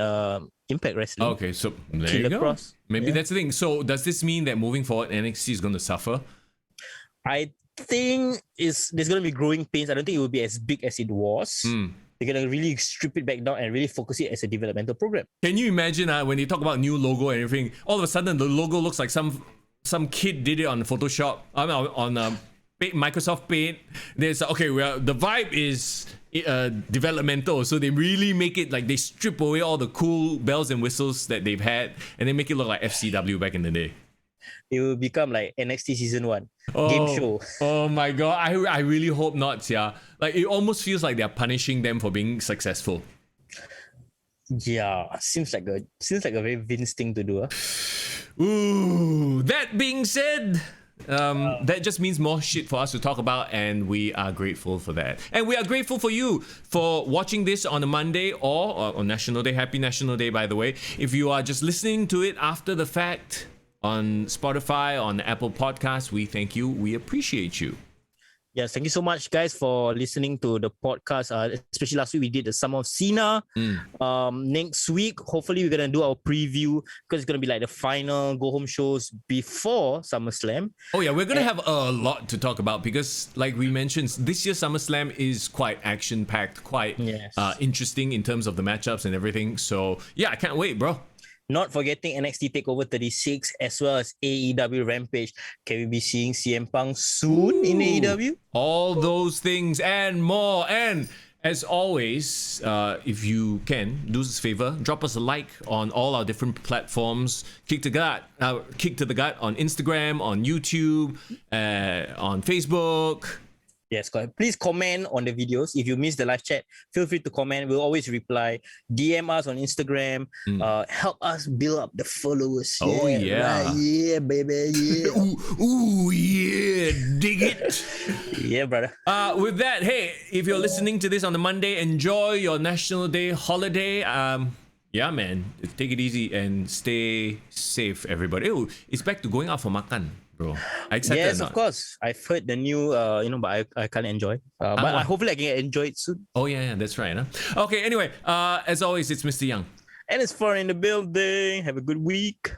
Impact Wrestling. Okay, so there you go. Cross. Maybe that's the thing. So does this mean that moving forward NXT is going to suffer? I think there's going to be growing pains. I don't think it will be as big as it was. They're going to really strip it back down and really focus it as a developmental program. Can you imagine when you talk about new logo and everything, all of a sudden the logo looks like some kid did it on Photoshop, on Microsoft Paint. There's the vibe is developmental, so they really make it like they strip away all the cool bells and whistles that they've had and they make it look like FCW back in the day. It will become like NXT season 1 game show. Oh my god, I really hope not. Yeah, like it almost feels like they're punishing them for being successful. Yeah, seems like a very Vince thing to do. Ooh, that being said, that just means more shit for us to talk about, and we are grateful for that. And we are grateful for you for watching this on a Monday or on National Day. Happy National Day, by the way. If you are just listening to it after the fact on Spotify, on Apple Podcasts, we thank you. We appreciate you. Yes, thank you so much, guys, for listening to the podcast. Especially last week, we did the Summer of Cena. Next week, hopefully, we're going to do our preview because it's going to be like the final go-home shows before SummerSlam. Oh, yeah, we're going to have a lot to talk about because, like we mentioned, this year's SummerSlam is quite action-packed, quite interesting in terms of the matchups and everything. So, yeah, I can't wait, bro. Not forgetting NXT TakeOver 36 as well as AEW Rampage. Can we be seeing CM Punk soon in AEW? All those things and more. And as always, if you can, do us a favor, drop us a like on all our different platforms. Kick to the Gut on Instagram, on YouTube, on Facebook. Yes, please comment on the videos. If you miss the live chat, feel free to comment. We'll always reply. DM us on Instagram. Help us build up the followers. Oh, yeah. Right? Yeah, baby. Yeah. ooh, yeah. Dig it. Yeah, brother. With that, hey, if you're listening to this on the Monday, enjoy your National Day holiday. Yeah, man. Take it easy and stay safe, everybody. Oh, it's back to going out for makan. Bro, yes, of course. I've heard the new, but I can't enjoy. But hopefully I can enjoy it soon. Oh, yeah, that's right. Huh? Okay, anyway, as always, it's Mr. Young. And it's Far in the building. Have a good week.